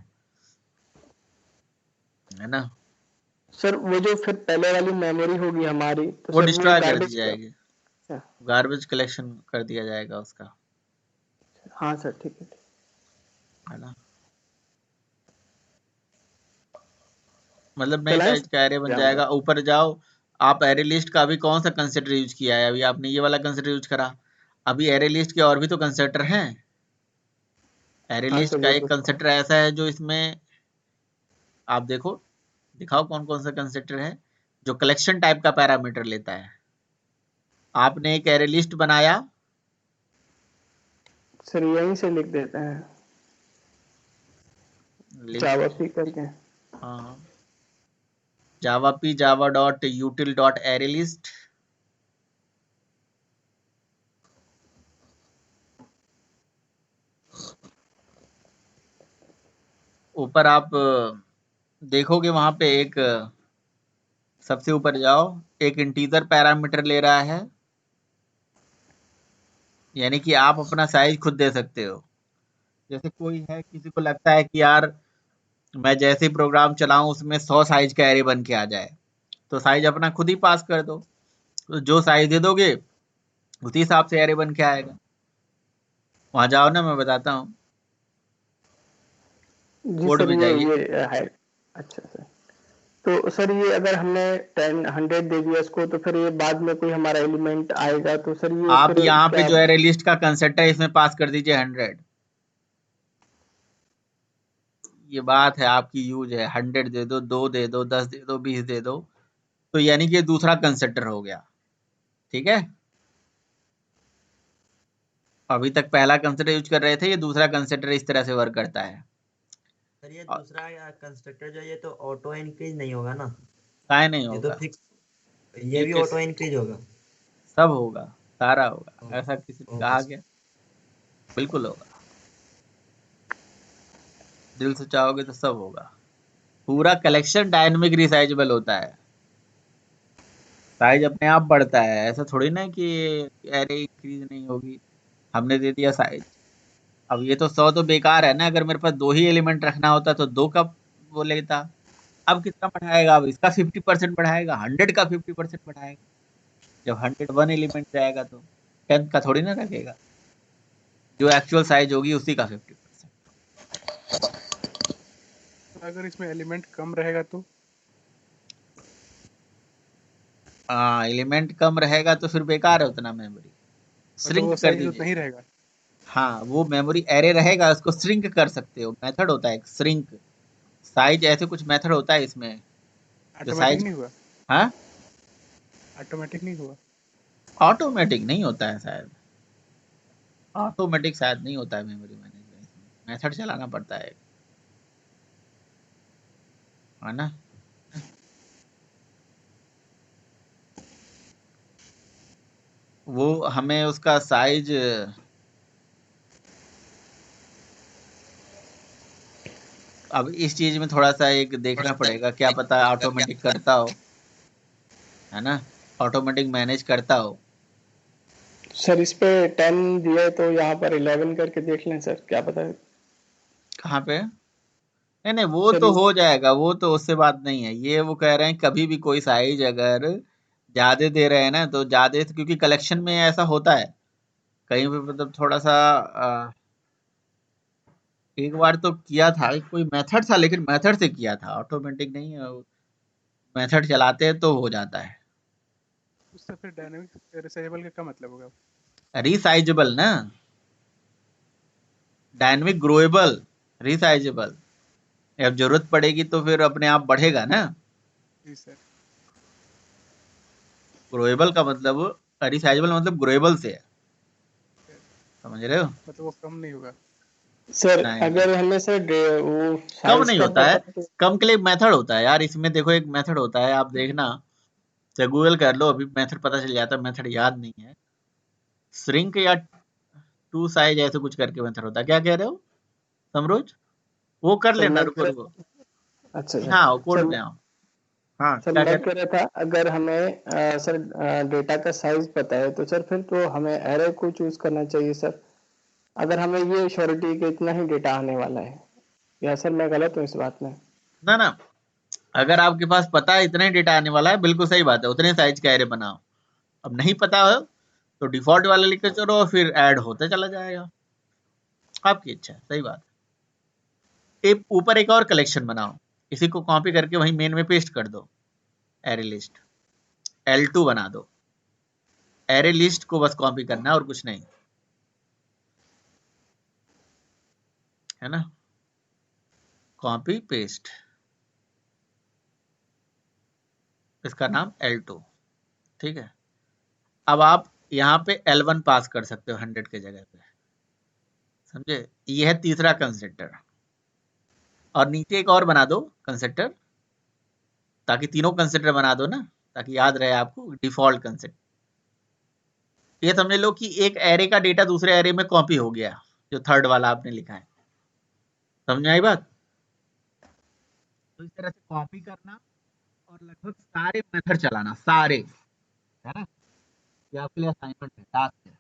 है ना, सर वो जो फिर पहले वाली मेमोरी होगी हमारी, तो वो सर वो डिस्ट्रॉय कर दी गार्बेज जाएगी, का? गार्बेज कलेक्शन कर दिया जाएगा उसका, हाँ सर ठीक है ना। मतलब नई चलाएं साइज का एरे बन हम? जाएगा। ऊपर जाओ, आप एरे लिस्ट का अभी कौन सा कंस्ट्रक्टर यूज किया है? अभी आपने ये वाला कंस्ट्रक्टर यूज करा, अभी एरे लिस्ट के और भी तो कंस्ट्रक्टर हैं। एरे हाँ लिस्ट सर का वो एक तो कंस्ट्रक्टर ऐसा है जो इसमें, आप देखो, दिखाओ कौन कौन सा कंस्ट्रक्टर है जो कलेक्शन टाइप का पैरामीटर लेता है। आपने एक एरे लिस्ट बनाया, सर यहीं से लिख देते हैं जावा पी करके। हाँ, javap Java dot util dot array list, ऊपर आप देखोगे वहां पे एक, सबसे ऊपर जाओ, एक इंटीजर पैरामीटर ले रहा है, यानी कि आप अपना साइज खुद दे सकते हो। जैसे कोई है, किसी को लगता है कि यार मैं जैसे ही प्रोग्राम चलाऊं उसमें 100 साइज का एरे बन के आ जाए, तो साइज अपना खुद ही पास कर दो, तो जो साइज दे दोगे उसी हिसाब से एरे बन के आएगा। वहां जाओ ना, मैं बताता हूँ, जी कोड सर, में जाइए। ये है। अच्छा सर, तो सर ये अगर हमने 10 100 दे दिया इसको, तो फिर ये बाद में कोई हमारा एलिमेंट आएगा तो सर ये आप फिर यहाँ पे क्या? जो एरे लिस्ट का कंसेप्ट है इसमें पास कर दीजिए 100। ये बात है आपकी यूज है, 100 दे दो, 2 दे दो, 10 दे दो, 20 दे दो, तो यानी कि ये दूसरा कंसेप्टर हो गया। ठीक है, अभी तक पहला कंसेप्टर यूज कर रहे थे, ये दूसरा कंसेप्टर इस तरह से वर्क करता है। सर ये दूसरा कंस्ट्रक्टर जो है, ये तो ऑटो इंक्रीज नहीं होगा ना? काहे नहीं ये तो होगा, फिक्स, ये भी ऑटो इंक्रीज होगा? सब होगा, सारा होगा, ऐसा किसी ने ओके कहा सर। क्या? बिल्कुल होगा, दिल से चाहोगे तो सब होगा। पूरा कलेक्शन डायनेमिक रिसाइजेबल होता है, साइज अपने आप बढ़ता है, ऐसा थोड़ी ना कि अरे इंक्रीज नहीं होगी, हमने दे दिया साइज। अब ये तो 100 तो बेकार है ना, अगर मेरे पास 2 ही एलिमेंट रखना होता तो 2 का वो लेता। अब कितना बढ़ाएगा, अब इसका 50% बढ़ाएगा, 100 का 50% बढ़ाएगा। जब 100 1 एलिमेंट जाएगा तो 10 का थोड़ी ना रखेगा, जो एक्चुअल साइज होगी उसी का 50%। अगर इसमें एलिमेंट कम रहेगा तो? हाँ, एलिमेंट कम रहेगा तो फिर बेकार है उतना मेमोरी, मतलब श्रिंक वो कर साइज उतना दीजिए। ही रहेगा? हाँ, वो मेमोरी एरे रहेगा, उसको श्रिंक कर सकते हो, मेथड होता है श्रिंक, साइज, ऐसे कुछ मेथड होता है इसमें जो ऑटोमेटिक साइज। नहीं हुआ? हाँ, ऑटोमेटिक नहीं हुआ? ऑटोमेटिक नहीं होता है शायद, ऑटोमेटिक शायद नहीं होता है मेमोरी मैनेजमेंट, मेथड चलाना पड़ता है ना। वो हमें उसका साइज, अब इस चीज में थोड़ा सा एक देखना पड़ेगा, क्या पता ऑटोमेटिक करता हो, है ना, ऑटोमेटिक मैनेज करता हो। सर इस पे 10 दिया तो यहाँ पर 11 करके देख लें सर, क्या पता। कहाँ पे? नहीं नहीं, वो सर तो हो जाएगा, वो तो उससे बात नहीं है, ये वो कह रहे हैं कभी भी कोई साइज अगर ज्यादा दे रहे हैं ना, तो ज्यादा, क्योंकि कलेक्शन में ऐसा होता है कहीं पे, मतलब थोड़ा सा एक बार तो किया था, कोई मेथड था, लेकिन मेथड से किया था, ऑटोमेटिक नहीं, मेथड चलाते हैं तो हो जाता है। उससे फिर डायनेमिक रिसाइजेबल का क्या मतलब होगा? रिसाइजेबल ना, डायनेमिक ग्रोएबल, रिसाइजेबल, अब जरूरत पड़ेगी तो फिर अपने आप बढ़ेगा ना। जी सर। ग्रोएबल का मतलब, रिसाइजेबल मतलब ग्रोएबल से है, समझ रहे हो? मतलब वो कम नहीं होगा? सर नहीं नहीं, अगर हमें सर वो कम साइज नहीं का होता है, पता तो। कम के लिए मेथड होता है यार, इसमें देखो एक मेथड होता है, आप देखना, चाहे गूगल कर लो, अभी मेथड पता चल जाता है, मेथड याद नहीं है, श्रिंक या टू साइज ऐसे कुछ करके मेथड होता है, क्या कह रहे हो समरोज? वो कर सर लेना, मैं रुको कह रुको, अच्छा सर। यहाँ कोड सर में आओ। हाँ, सर क्या मैं कह रहे कह रहा था, अगर हमें सर डेटा का साइज पता है तो सर फिर तो हमें एरे को चूज करना चाहिए सर, अगर हमें ये श्योरिटी कि इतना ही डेटा आने वाला है। या सर मैं गलत हूँ इस बात में? ना ना, अगर आपके पास पता है इतना ही डेटा आने वाला है, बिल्कुल सही बात है, उतने साइज का एरे बनाओ। अब नहीं पता हो तो डिफॉल्ट वाला लिख के चलो, और फिर ऐड होते चला जाएगा, आपकी इच्छा है, सही बात है। एक ऊपर एक और कलेक्शन बनाओ, इसी को कॉपी करके वहीं मेन में पेस्ट कर दो, एरे लिस्ट L2 बना दो, एरे लिस्ट को बस कॉपी करना है और कुछ नहीं, है ना, कॉपी पेस्ट, इसका नाम L2। ठीक है, अब आप यहाँ पे L1 पास कर सकते हो 100 के जगह पे, समझे? ये है तीसरा कंस्ट्रक्टर, और नीचे एक और बना दो कंस्ट्रक्टर, ताकि तीनों कंस्ट्रक्टर बना दो ना, ताकि याद रहे आपको, डिफॉल्ट कंस्ट्रक्टर। ये समझ लो कि एक एरे का डेटा दूसरे एरे में कॉपी हो गया, जो थर्ड वाला आपने लिखा है, समझ आई बात? तो इस तरह से कॉपी करना और लगभग सारे मेथड चलाना, सारे, है ना, ये आपके लिए असाइनमेंट है, टास्क है।